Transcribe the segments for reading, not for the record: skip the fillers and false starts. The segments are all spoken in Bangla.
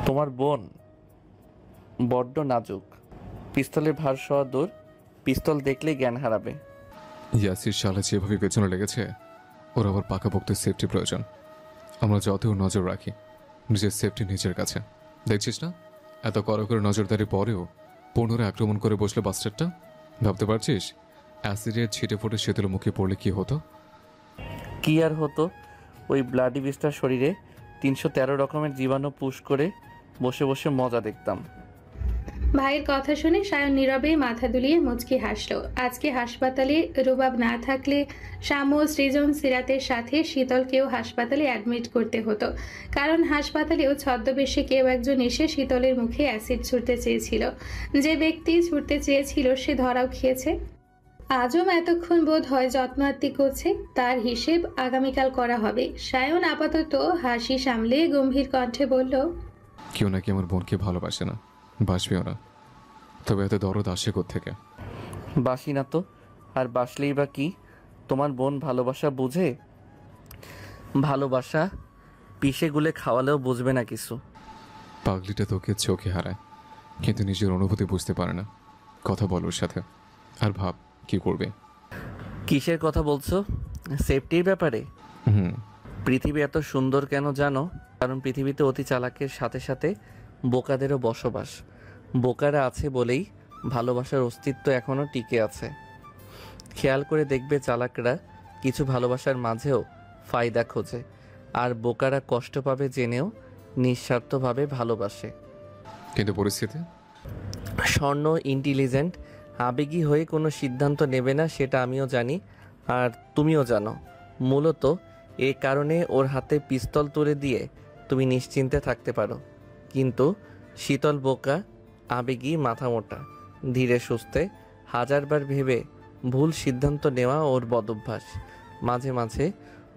তোমার বোন বড্ড নাজুক। পিস্তলের ভার সওয়া দূর, পিস্তল দেখলেই জ্ঞান হারাবে। ইয়াসির শালা যেভাবে পেছনে লেগেছে, ওর আবার পাকাপোক্ত সেফটি প্রয়োজন। আমরা যতও নজর রাখি, নিজের সেফটি নিজের কাছে। দেখছিস না, এত কড়া করে নজরদারি পরেও পুনরায় আক্রমণ করে বসলো বাস্টারটা। ভাবতে পারছিস অ্যাসিডের ছিটে ফোটে শীতল মুখে পড়লে কি হতো? কি আর হতো, ওই ব্লাডি বিস্টার শরীরে 313 রকমের জীবাণু পুশ করে বসে বসে মজা দেখতাম। ভাইয়ের কথা শুনে সায়ন নীরবে মাথা দুলিয়ে মুচকি হাসল। আজকে হাসপাতালে রুবাব না থাকলে শামু, সৃজন, সিরাতের সাথে শীতলকেও হাসপাতালে অ্যাডমিট করতে হতো, কারণ হাসপাতালেও ছদ্মবেশে কেউ একজন এসে শীতলের মুখে অ্যাসিড ছুঁড়তে চেয়েছিল। যে ব্যক্তি ছুঁড়তে চেয়েছিল সে ধরাও খেয়েছে। আজম এতক্ষণ বোধ হয় যত্নার্তি করছে, তার হিসেব আগামীকাল করা হবে। সায়ন আপাতত হাসি সামলে গম্ভীর কণ্ঠে বলল, কেউ নাকি আমার বোনকে ভালোবাসে না, বাসবেও না। তবে এত দরদ আসে কোত্থেকে? বাসি না তো, আর বাসলেই বা কি? তোমার বোন ভালোবাসা বুঝে? ভালোবাসা পিষে গুলে খাওয়ালেও বুঝবে না কিছু। পাগলিটা তোকে চোখে হারায়, কিন্তু নিজের অনুভূতি বুঝতে পারে না। কথা বল ওর সাথে, আর ভাব কি করবে। কিসের কথা বলছো? সেফটির ব্যাপারে? হুম। পৃথিবী এত সুন্দর কেন জানো? কারণ পৃথিবীতে অতি চালাকের সাথে সাথে বোকাদেরও বসবাস। বোকারা আছে বলেই ভালোবাসার অস্তিত্ব এখনও টিকে আছে। খেয়াল করে দেখবে, চালাকরা কিছু ভালোবাসার মাঝেও ফায়দা খোঁজে, আর বোকারা কষ্ট পাবে জেনেও নিঃস্বার্থভাবে ভালোবাসে। কিন্তু পরিস্থিতি? স্বর্ণ ইন্টেলিজেন্ট, আবেগী হয়ে কোনো সিদ্ধান্ত নেবে না, সেটা আমিও জানি, আর তুমিও জানো। মূলত এ কারণে ওর হাতে পিস্তল তুলে দিয়ে তুমি নিশ্চিন্তে থাকতে পারো। কিন্তু শীতল বোকা, আবেগী, মাথা মোটা, ধীরে সুস্থে হাজারবার ভেবে ভুল সিদ্ধান্ত নেওয়া ওর বদভ্যাস। মাঝে মাঝে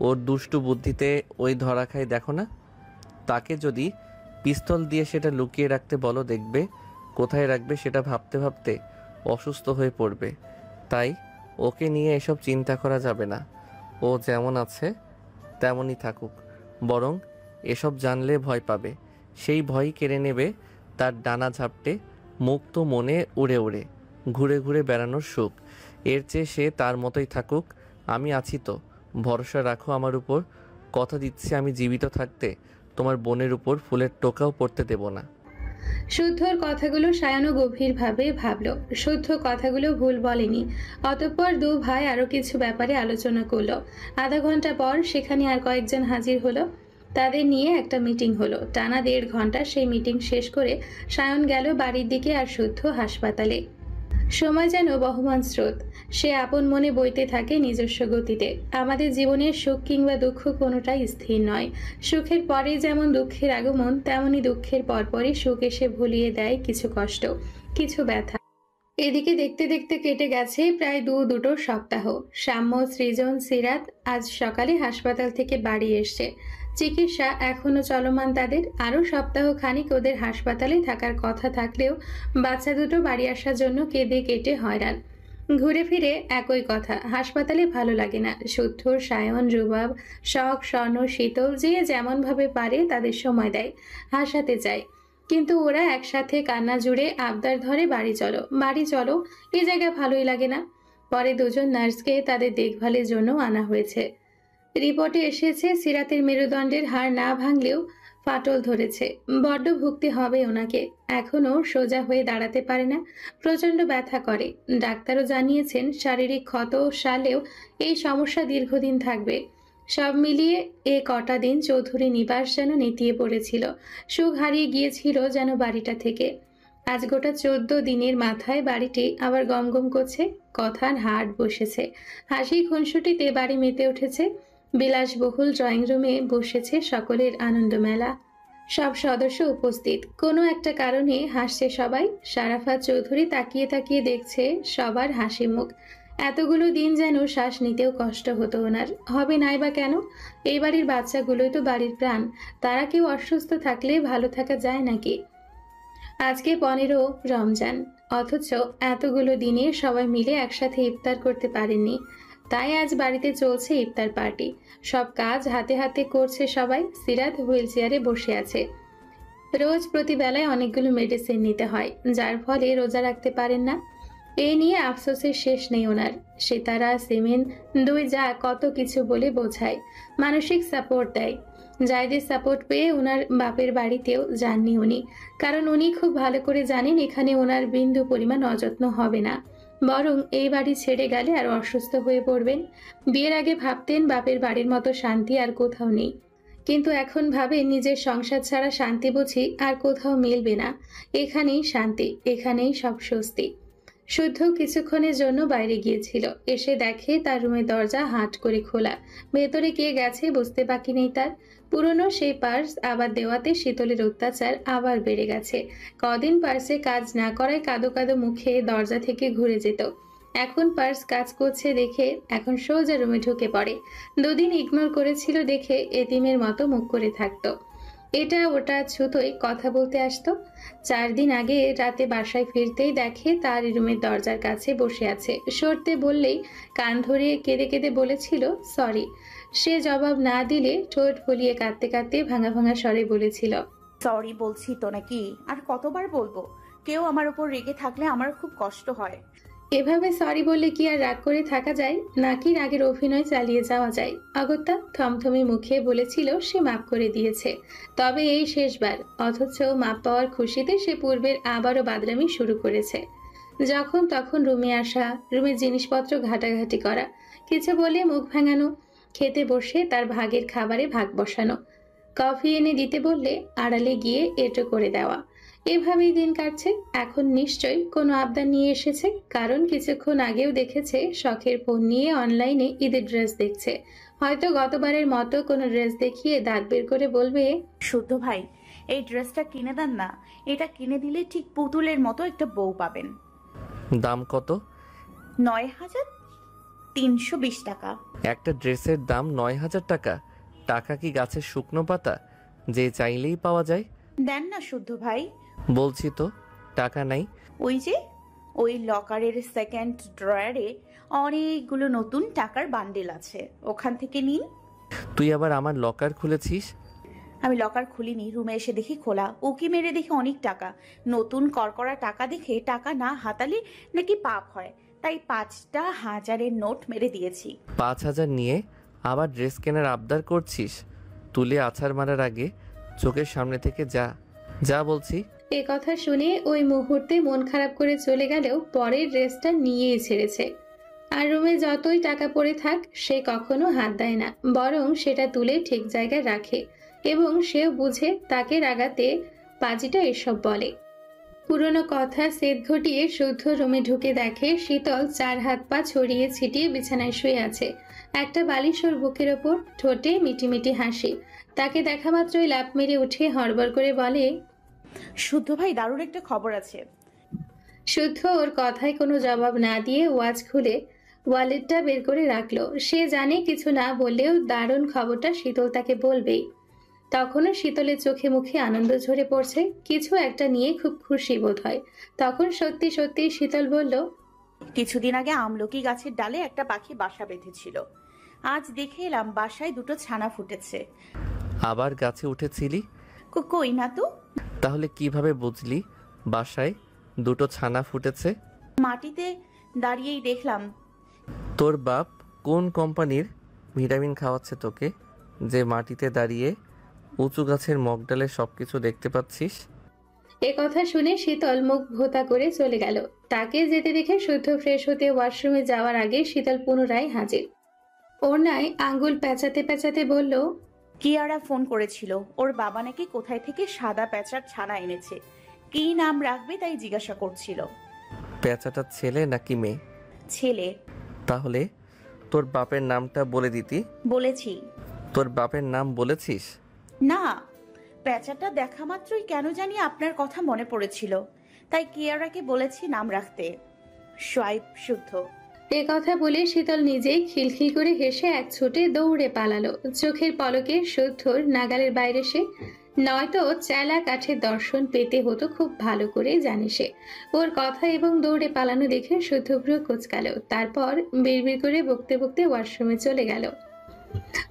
ওর দুষ্টু বুদ্ধিতে ওই ধরা খায়, দেখো না? তাকে যদি পিস্তল দিয়ে সেটা লুকিয়ে রাখতে বলো, দেখবে কোথায় রাখবে সেটা ভাবতে ভাবতে অসুস্থ হয়ে পড়বে। তাই ওকে নিয়ে এসব চিন্তা করা যাবে না। ও যেমন আছে তেমনই থাকুক, বরং এসব জানলে ভয় পাবে। সেই ভয় কেড়ে নেবে তার ডানা ঝাপটে মুক্ত মনে উড়ে উড়ে ঘুরে ঘুরে বেড়ানোর সুখ। এর চেয়ে সে তার মতোই থাকুক। আমি আছি তো, ভরসা রাখো আমার উপর। কথা দিচ্ছি, আমি জীবিত থাকতে তোমার বোনের উপর ফুলের টোকাও পড়তে দেব না। শুদ্ধর কথাগুলো সায়নও গভীরভাবে ভাবল। শুদ্ধ কথাগুলো ভুল বলেনি। অতঃপর দু ভাই আরো কিছু ব্যাপারে আলোচনা করলো। আধা ঘন্টা পর সেখানে আর কয়েকজন হাজির হলো। তাদের নিয়ে একটা মিটিং হলো। টানা 1.5 ঘন্টা সেই মিটিং শেষ করে সায়ন গেল বাড়ির দিকে, আর শুদ্ধ হাসপাতালে। সময় যেন বহমান স্রোত, সে আপন মনে বইতে থাকে নিজস্ব গতিতে। আমাদের জীবনের সুখ কিংবা দুঃখ কোনোটাই স্থির নয়। সুখের পরে যেমন দুঃখের আগমন, তেমনি দুঃখের পরপরই সুখ এসে ভুলিয়ে দেয় কিছু কষ্ট, কিছু ব্যথা। এদিকে দেখতে দেখতে কেটে গেছে প্রায় দুটো সপ্তাহ। সাম্য, সৃজন, সিরাত আজ সকালে হাসপাতাল থেকে বাড়ি এসছে। চিকিৎসা এখনো চলমান তাদের। আরো সপ্তাহ খানিক ওদের হাসপাতালে থাকার কথা থাকলেও বাচ্চা দুটো বাড়ি আসার জন্য কেঁদে কেটে হয়রান। ঘুরে ফিরে একই কথা, হাসপাতালে ভালো লাগে না। শুদ্ধ, সায়ন, রুবাব, শখ, স্বর্ণ, শীতল যে যেমন ভাবে পারে তাদের সময় দেয়, হাসাতে চায়। কিন্তু ওরা একসাথে কান্না জুড়ে আবদার ধরে, বাড়ি চলো, বাড়ি চলো, এই জায়গা ভালোই লাগে না। পরে দুজন নার্সকে তাদের দেখভালের জন্য আনা হয়েছে। রিপোর্টে এসেছে সিরাতের মেরুদণ্ডের হাড় না ভাঙলেও ফাটল ধরেছে। বড্ড ভুগতে হবে ওনাকে। এখনো সোজা হয়ে দাঁড়াতে পারে না, প্রচন্ড ব্যথা করে। ডাক্তারও জানিয়েছেন শারীরিক ক্ষত সারলেও এই সমস্যা দীর্ঘদিন থাকবে। সব মিলিয়ে এ কটা দিন চৌধুরী নিবাস যেন নেতিয়ে পড়েছিল। সুখ হারিয়ে গিয়েছিল যেন বাড়িটা থেকে। আজ গোটা 14 দিনের মাথায় বাড়িটি আবার গমগম করছে। কথার হাট বসেছে, হাসি খুনসুটিতে বাড়ি মেতে উঠেছে। বিলাসবহুল ড্রয়িং রুমে বসেছে সকলের আনন্দমেলা। সব সদস্য উপস্থিত। কোনো একটা কারণে হাসছে সবাই। সারাফাত চৌধুরী তাকিয়ে তাকিয়ে দেখছে সবার হাসি মুখ। এতগুলো দিন যেন শ্বাস নিতেও কষ্ট হতো ওনার। হবে নাই বা কেন? এই বাড়ির বাচ্চাগুলোই তো বাড়ির প্রাণ। তারা কেউ অসুস্থ থাকলে ভালো থাকা যায় নাকি? আজকে 15 রমজান, অথচ এতগুলো দিনে সবাই মিলে একসাথে ইফতার করতে পারেননি। তাই আজ বাড়িতে চলছে ইফতার পার্টি। সব কাজ হাতে হাতে করছে সবাই। সিরাত হুইল চেয়ারে বসে আছে। রোজ প্রতিবেলায় অনেকগুলো মেডিসিন নিতে হয়, যার ফলে রোজা রাখতে পারেন না। এই নিয়ে আফসোসের শেষ নেই ওনার। সিতারা, সিমিন দুই যা কত কিছু বলে বোঝায়, মানসিক সাপোর্ট দেয়। জায়দের সাপোর্ট পেয়ে ওনার বাপের বাড়িতেও যাননি উনি, কারণ উনি খুব ভালো করে জানেন এখানে ওনার বিন্দু পরিমাণ অযত্ন হবে না, বরং এই বাড়ি ছেড়ে গেলে আর অসুস্থ হয়ে পড়বেন। বিয়ের আগে ভাবতেন বাপের বাড়ির মতো শান্তি আর কোথাও নেই, কিন্তু এখন ভাবে নিজের সংসার ছাড়া শান্তি বুঝি আর কোথাও মিলবে না। এখানেই শান্তি, এখানেই সব স্বস্তি। শুদ্ধ কিছুক্ষণের জন্য বাইরে গিয়েছিল, এসে দেখে তার রুমের দরজা হাট করে খোলা। ভেতরে কে গেছে বুঝতে বাকি নেই তার। পুরনো সেই পার্স আবার দেওয়াতে শীতলের অত্যাচার আবার বেড়ে গেছে। কদিন পার্সে কাজ না করায় কাদো কাদো মুখে দরজা থেকে ঘুরে যেত। এখন পার্স কাজ করছে দেখে এখন সোজা রুমে ঢুকে পড়ে। দুদিন ইগনোর করেছিল দেখে এতিমের মতো মুখ করে থাকতো। এটা ওটা ছুতোয় কথা বলতে আসতো। 4 দিন আগে রাতে বাসায় ফিরতেই দেখে তার রুমের দরজার কাছে বসে আছে। সরতে বললেই কান ধরে কেঁদে কেঁদে বলেছিল সরি। সে জবাব না দিলে ঠোঁট ফুলিয়ে কাঁদতে কাঁদতে ভাঙা ভাঙা স্বরে বলেছিল, সরি বলছি তো নাকি, আর কতবার বলবো? কেউ আমার উপর রেগে থাকলে আমার খুব কষ্ট হয়। এভাবে সরি বললে কি আর রাগ করে থাকা যায়, নাকি রাগের অভিনয় চালিয়ে যাওয়া যায়? অগত্যা থমথমে মুখে বলেছিল সে মাফ করে দিয়েছে, তবে এই শেষবার। অথচ মাপ পাওয়ার খুশিতে সে পূর্বের আবারও বাদরামি শুরু করেছে। যখন তখন রুমে আসা, রুমের জিনিসপত্র ঘাটাঘাটি করা, কিছু বলে মুখ ভাঙানো, খেতে বসে তার ভাগের খাবারে ভাগ বসানো, কফি এনে দিতে বললে আড়ালে গিয়ে এটো করে দেওয়া। এভাবেই দিন কাটছে। এখন নিশ্চয়ই কোনো আবদার নিয়ে এসেছে, কারণ কিছুক্ষণ আগেও দেখেছে শখের ফোন নিয়ে অনলাইনে ঈদের ড্রেস দেখছে। হয়তো গতবারের মতো কোনো ড্রেস দেখিয়ে দাঁত বের করে বলবে, শুদ্ধ ভাই, এই ড্রেসটা কিনে দেন না। এটা কিনে দিলে ঠিক পুতুলের মতো একটা বউ পাবেন। দাম কত? 9,320 টাকা। একটা ড্রেসের দাম 9,000 টাকা? টাকা কি গাছের শুকনো পাতা যে চাইলেই পাওয়া যায়? দেন না শুদ্ধ ভাই। বলছি তো টাকা নাই। ওই লকারের সেকেন্ড ড্রয়ারে অনেকগুলো নতুন টাকার বান্ডেল আছে, ওখান থেকে নিন। তুই আবার আমার লকার খুলেছিস? আমি লকার খুলিনি, রুমে এসে দেখি খোলা। উকি মেরে দেখি অনেক টাকা। নতুন করকরা টাকা দেখে টাকা না হাতালে নাকি পাপ হয়, তাই 5টা 1000-এর নোট মেরে দিয়েছি। 5,000 নিয়ে আবার ড্রেস কেনার আবদার করছিস? তুলে আছাড় মারার আগে চোখের সামনে থেকে যা যা বলছি। এ কথা শুনে ওই মুহূর্তে মন খারাপ করে চলে গেলেও পরের ড্রেসটা নিয়েই ছেড়েছে। আর রুমে যতই টাকা পড়ে থাক সে কখনো হাত দেয় না, বরং সেটা তুলে ঠিক জায়গায় রাখে। এবং সেও বুঝে তাকে রাগাতে পাজিটা এসব বলে। পুরনো কথা সেদ ঘটিয়ে শুদ্ধ রুমে ঢুকে দেখে শীতল 4 হাত পা ছড়িয়ে ছিটিয়ে বিছানায় শুয়ে আছে। একটা বালিশ ওর বুকের ওপর, ঠোঁটে মিটিমিটি হাসি। তাকে দেখা মাত্রই লাফ মেরে উঠে হড়বড় করে বলে, শুদ্ধ ভাই, দারুণ একটা খবর আছে। শুদ্ধ ওর কথায় কোনো জবাব না দিয়ে ওয়াচ খুলে ওয়ালেটটা বের করে রাখলো। সে জানে কিছু না বললেও দারুণ খবরটা শীতল তাকে বলবেই। তখনও শীতলের চোখে মুখে আনন্দ ঝরে পড়ছে, কিছু একটা নিয়ে খুব খুশি বোধ হয়। তখন সত্যি সত্যি শীতল বলল, কিছুদিন আগে আমলকি গাছের ডালে একটা পাখি বাসা বেঁধেছিল। আজ দেখে এলাম বাসায় 2টো ছানা ফুটেছে। আবার গাছে উঠেছিলি? কই না তো। তাহলে কিভাবে বুঝলি বাসায় 2টো ছানা ফুটেছে? মাটিতে দাঁড়িয়েই দেখলাম। তোর বাপ কোন কোম্পানির ভিটামিন খাওয়াচ্ছে তোকে যে মাটিতে দাঁড়িয়ে উঁচু গাছের মগডালে সবকিছু দেখতে পাচ্ছিস? এ কথা শুনে শীতল মুখ ভোতা করে চলে গেল। তাকে যেতে দেখে শুদ্ধ ফ্রেশ হতে ওয়াশরুমে যাওয়ার আগে শীতল পুনরায় হাজির। ওড়নায় আঙ্গুল পেঁচাতে পেঁচাতে বলল, কিয়ারা ফোন করেছিল, ওর বাবা নাকি কোথায় থেকে সাদা প্যাঁচার ছানা এনেছে, কি নাম রাখবে তাই জিজ্ঞাসা করছিল। পেঁচাটা ছেলে নাকি মেয়ে? ছেলে। তাহলে তোর বাপের নামটা বলে দিতি। বলেছি। তোর বাপের নাম বলেছিস? না, প্যাঁচাটা দেখা মাত্রই কেন জানি আপনার কথা মনে পড়েছিল, তাই কিয়ারাকে বলেছি নাম রাখতে। সোয়াইব শুদ্ধ। এ কথা বলে শীতল নিজেই খিলখিল করে হেসে এক ছুটে দৌড়ে পালালো। চোখের পলকে শুদ্ধর নাগালের বাইরে সে, নয়তো চেলা কাঠের দর্শন পেতে হতো খুব ভালো করে জানে সে। ওর কথা এবং দৌড়ে পালানো দেখে শুদ্ধভ্রু কুচকালো। তারপর বিড়বিড় করে বকতে বকতে ওয়াশরুমে চলে গেল।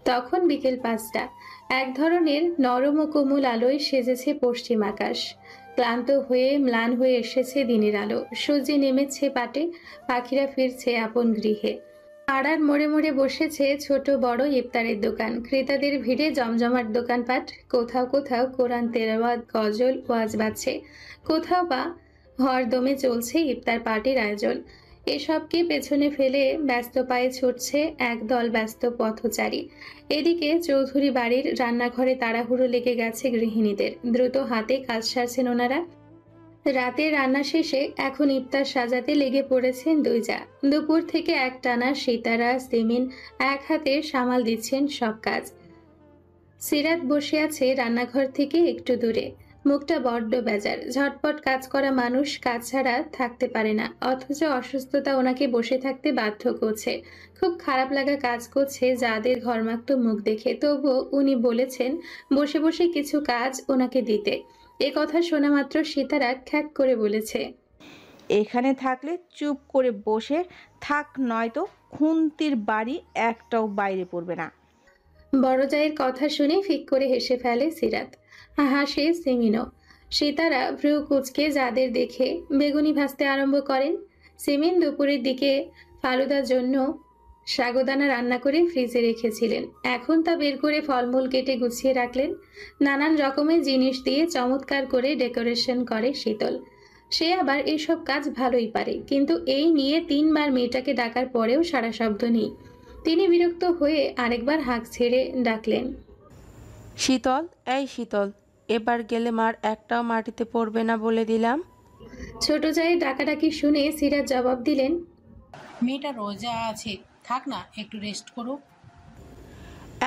তখন বিকেল 5টা। এক ধরনের নরম ও কোমল আলোয় সেজেছে পশ্চিম আকাশ। ক্লান্ত হয়ে ম্লান হয়ে এসেছে দিনের আলো, সূর্য নেমেছে পাটে, পাখিরা ফিরছে আপন গৃহে। পাড়ার মোড়ে মোড়ে বসেছে ছোট বড় ইফতারের দোকান, ক্রেতাদের ভিড়ে জমজমাট দোকানপাট। কোথাও কোথাও কোরআন তেলাওয়াত, গজল, ওয়াজ বাজছে, কোথাও বা হরদমে চলছে ইফতার পার্টির আয়োজন। এসবকে পেছনে ফেলে ব্যস্ত পায়ে ছুটছে একদল ব্যস্ত পথচারী। এদিকে চৌধুরী বাড়ির রান্নাঘরে তাড়াহুড়ো লেগে গেছে গৃহিণীদের, দ্রুত হাতে কাজ সারছেন ওনারা। রাতে রান্না শেষে এখন ইফতার সাজাতে লেগে পড়েছেন দুই জা। দুপুর থেকে একটানা সিতারা সিমিন এক হাতে সামাল দিচ্ছেন সব কাজ। সিরাত বসে আছে রান্নাঘর থেকে একটু দূরে, মুখটা বড্ড বেজার। ঝটপট কাজ করা মানুষ কাজ ছাড়া থাকতে পারে না, অথচ অসুস্থতা ওনাকে বসে থাকতে বাধ্য করছে। খুব খারাপ লাগা কাজ করছে যাদের ঘর্মাক্ত মুখ দেখে, তবুও উনি বলেছেন বসে বসে কিছু কাজ ওনাকে দিতে। এ কথা শোনা মাত্র সিতারা খ্যাক করে বলেছে, এখানে থাকলে চুপ করে বসে থাক, নয়তো খুন্তির বাড়ি একটাও বাইরে পড়বে না। বড় জায়ের কথা শুনে ফিক করে হেসে ফেলে সিরাত, হাসে সিমিনও। সিতারা ভ্রু কুচকে যাদের দেখে বেগুনি ভাজতে আরম্ভ করেন। সিমিন দুপুরের দিকে ফালুদার জন্য সাগুদানা রান্না করে ফ্রিজে রেখেছিলেন, এখন তা বের করে ফলমূল কেটে গুছিয়ে রাখলেন। নানান রকমের জিনিস দিয়ে চমৎকার করে ডেকোরেশন করে শীতল। সে আবার এসব কাজ ভালোই পারে, কিন্তু এই নিয়ে 3 বার মেয়েটাকে ডাকার পরেও সারা শব্দ নেই। তিনি বিরক্ত হয়ে আরেকবার হাঁক ছেড়ে ডাকলেন, শীতল, এই শীতল, এবার গেলে মার একটাও মাটিতে পড়বে না বলে দিলাম। ছোট জায়ের ডাকাডাকি শুনে সিরাজ জবাব দিলেন, মেয়েটা রোজা আছে, থাক না, একটু রেস্ট করুক।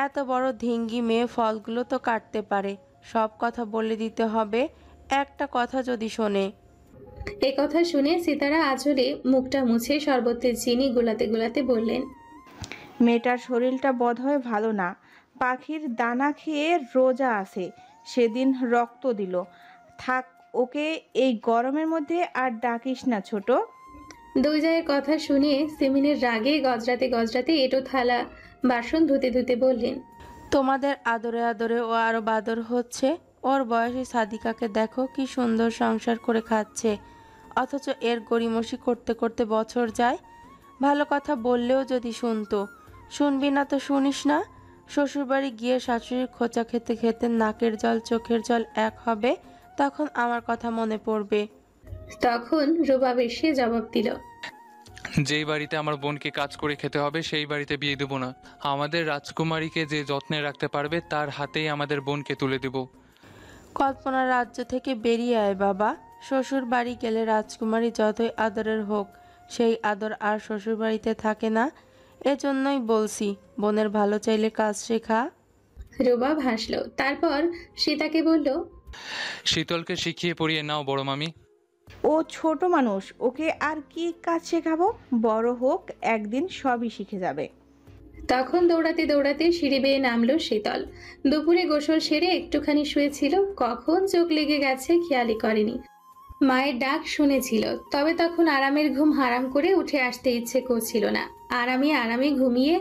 এত বড় ধিঙ্গি মেয়ে ফলগুলো তো কাটতে পারে, সব কথা বলে দিতে হবে? একটা কথা যদি শোনে। এ কথা শুনে সিতারা আঁচলে মুখটা মুছে শরবতের চিনি গুলাতে গুলাতে বললেন, মেয়েটার শরীরটা বোধহয় ভালো না, পাখির দানা খেয়ে রোজা আছে, সেদিন রক্ত দিল। থাক, ওকে এই গরমের মধ্যে আর ডাকিস না ছোট। দুই জায়ের কথা শুনে সিমিনের রাগে গজরাতে গজরাতে এটো থালা বাসন ধুতে ধুতে বললেন, তোমাদের আদরে আদরে ও আরো বাদর হচ্ছে। ওর বয়সী সাদিকাকে দেখো কি সুন্দর সংসার করে খাচ্ছে, অথচ এর গড়িমসি করতে করতে বছর যায়। ভালো কথা বললেও যদি শুনতো। শুনবি না তো শুনিস না। শ্বশুরবাড়ি গিয়ে শাশুড়ির খোঁচা খেতে খেতে নাকের জল চোখের জল এক হবে, তখন আমার কথা মনে পড়বে। তখন রুবাব এসে জবাব দিল, যেই বাড়িতে আমার বোনকে কাজ করে খেতে হবে সেই বাড়িতে বিয়ে দেবো না। আমাদের রাজকুমারীকে যে যত্নে রাখতে পারবে তার হাতেই আমাদের বোনকে তুলে দেব। কল্পনার রাজ্য থেকে বেরিয়ে আয় বাবা। শ্বশুর বাড়ি গেলে রাজকুমারী যতই আদরের হোক, সেই আদর আর শ্বশুর বাড়িতে থাকে না। এজন্যই বলছি, বোনের ভালো চাইলে কাজ শেখা। রুবাব হাসলো, তারপর সীতাকে বলল, শীতলকে শিখিয়ে পড়িয়ে নাও বড় মামি। ও ছোট মানুষ, ওকে আর কি কাজ শেখাবো? বড় হোক, একদিন সবই শিখে যাবে। তখন দৌড়াতে দৌড়াতে সিঁড়ি বেয়ে নামলো শীতল। দুপুরে গোসল সেরে একটুখানি শুয়েছিল, কখন চোখ লেগে গেছে খেয়ালই করেনি। মায়ের ডাক শুনেছিল, তবে তখন আরামের ঘুম হারাম করে উঠে আসতে ইচ্ছে করছিল না। আরামে আরামে ঘুমিয়ে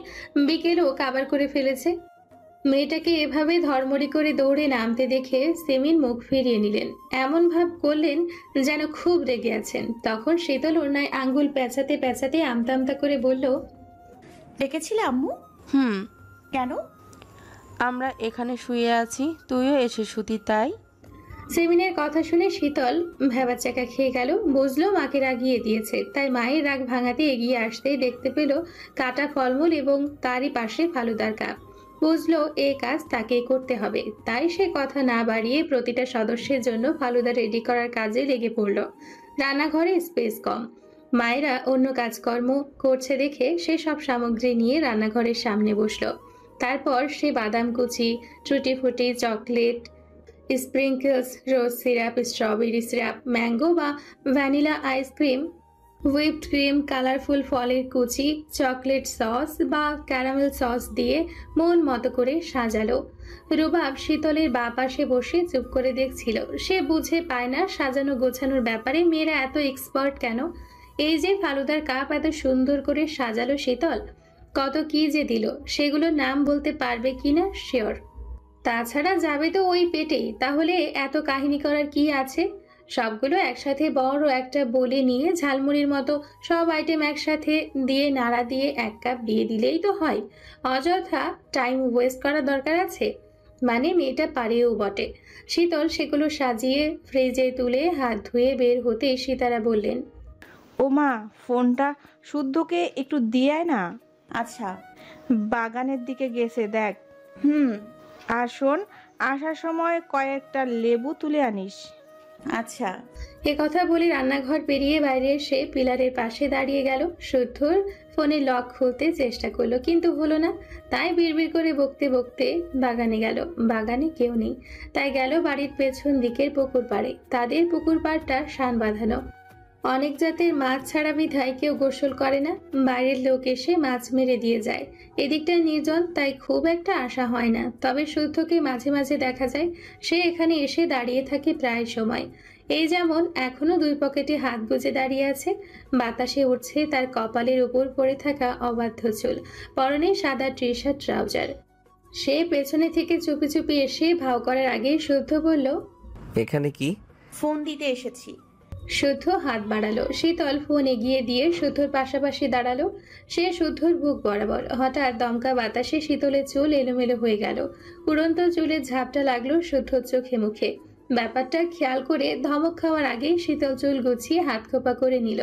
বিকেলও কাবার করে ফেলেছে। মেয়েটাকে এভাবে ধর্মড়ি করে দৌড়ে নামতে দেখে সিমিন মুখ ফিরিয়ে নিলেন, এমন ভাব করলেন যেন খুব রেগে আছেন। তখন শীতল ওড়নায় আঙ্গুল পেঁচাতে পেঁচাতে আমতা আমতা করে বলল, ডেকেছিলে আম্মু? কেন? আমরা এখানে শুয়ে আছি, তুইও এসে শুতি তাই। সিমিনের কথা শুনে শীতল ভ্যাবাচাকা খেয়ে গেল, বুঝলো মাকে রাগিয়ে দিয়েছে। তাই মায়ের রাগ ভাঙাতে এগিয়ে আসতেই দেখতে পেল কাটা ফলমূল এবং তারই পাশে ফালুদার কাপ। বুঝলো এই কাজ তাকে করতে হবে, তাই সে কথা না বাড়িয়ে প্রতিটা সদস্যের জন্য ফালুদা রেডি করার কাজে লেগে পড়ল। রান্নাঘরে স্পেস কম, মায়েরা অন্য কাজকর্ম করছে দেখে সে সব সামগ্রী নিয়ে রান্নাঘরের সামনে বসলো। তারপর সে বাদাম কুচি, টুটি ফুটি, চকলেট, স্প্রিঙ্কলস, রোজ সিরাপ, স্ট্রবেরি সিরাপ, ম্যাঙ্গো বা vanilla ice cream, whipped cream, colourful ফলের কুচি, চকলেট সস বা ক্যারামেল সস দিয়ে মন মতো করে সাজালো। রুবাব শীতলের বাঁ পাশে বসে চুপ করে দেখছিল। সে বুঝে পায় না সাজানো গোছানোর ব্যাপারে মেয়েরা এত এক্সপার্ট কেন। এই যে ফালুদার কাপ এত সুন্দর করে সাজালো শীতল, কত কি যে দিল, সেগুলোর নাম বলতে পারবে কিনা শিওর। তাছাড়া যাবে তো ওই পেটেই, তাহলে এত কাহিনী করার কি আছে? সবগুলো একসাথে বড় একটা বলে নিয়ে ঝালমুড়ির মতো সব আইটেম একসাথে দিয়ে নাড়া দিয়ে 1 কাপ দিয়ে দিলেই তো হয়। অযথা টাইম ওয়েস্ট করার দরকার আছে? মানে মেয়েটা পারেও বটে। শীতল সেগুলো সাজিয়ে ফ্রিজে তুলে হাত ধুয়ে বের হতে সিতারা বললেন, ও মা, ফোনটা শুদ্ধকে একটু দিয়ে আয় না। আচ্ছা। বাগানের দিকে গেছে দেখ। হুম। আর শোন, আসার সময় কয়েকটা লেবু তুলে আনিস। আচ্ছা। এ কথা বলে রান্নাঘর পেরিয়ে বাইরে এসে পিলারের পাশে দাঁড়িয়ে গেল। শুদ্ধর ফোনে লক খুলতে চেষ্টা করলো, কিন্তু হলো না। তাই বিড়বিড় করে বকতে বকতে বাগানে গেল। বাগানে কেউ নেই, তাই গেল বাড়ির পেছন দিকের পুকুর পাড়ে। তাদের পুকুর পাড়টা শান বাঁধানো, অনেক জাতের মাছ ছাড়া বিধায় কেউ গোসল করে না। বাইরের লোক এসে মাছ মেরে দিয়ে যায়। এদিকটা নির্জন, তাই খুব একটা আশা হয় না। তবে শুদ্ধকে মাঝে মাঝে দেখা যায়। সে এখানে এসে দাঁড়িয়ে থাকে প্রায় সময়। এই যেমন এখনো 2 পকেটে হাত গুজে দাঁড়িয়ে আছে। বাতাসে উঠছে তার কপালের উপর পড়ে থাকা অবাধ্য চুল। পরনে সাদা টি শার্ট ট্রাউজার। সে পেছনে থেকে চুপি চুপি এসে ভাও করার আগে শুদ্ধ বলল, এখানে কি? ফোন দিতে এসেছি। শুদ্ধ হাত বাড়ালো। শীতল ফোন এগিয়ে দিয়ে শুদ্ধর পাশাপাশি দাঁড়ালো। সে শুদ্ধর বুক বরাবর। হঠাৎ দমকা বাতাসে শীতলের চুল এলোমেলো হয়ে গেল। উড়ন্ত চুলের ঝাপটা লাগলো শুদ্ধর চোখে মুখে। ব্যাপারটা খেয়াল করে ধমক খাওয়ার আগে শীতল চুল গুছিয়ে হাত খোপা করে নিল।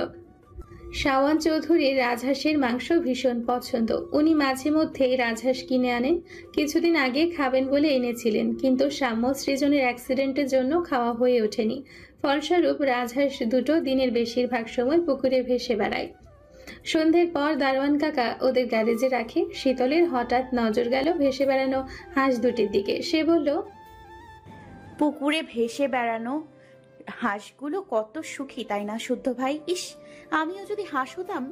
শাওয়ান চৌধুরীর রাজহাঁসের মাংস ভীষণ পছন্দ। উনি মাঝে মধ্যে রাজহাঁস কিনে আনেন। কিছুদিন আগে খাবেন বলে এনেছিলেন, কিন্তু সাম্য সৃজনের অ্যাক্সিডেন্টের জন্য খাওয়া হয়ে ওঠেনি। ফলস্বরূপ রাজহাঁস দুটো দিনের বেশিরভাগ সময় পুকুরে ভেসে বেড়ায়। সন্ধ্যের পর দারোয়ান কাকা ওদের গ্যারেজে রাখে। শীতলের হঠাৎ নজর গেল ভেসে বেড়ানো হাঁস দুটির দিকে। সে বলল, পুকুরে ভেসে বেড়ানো হাঁসগুলো কত সুখী, তাই না শুদ্ধ ভাই? ইস, আমিও যদি হাঁস হতাম।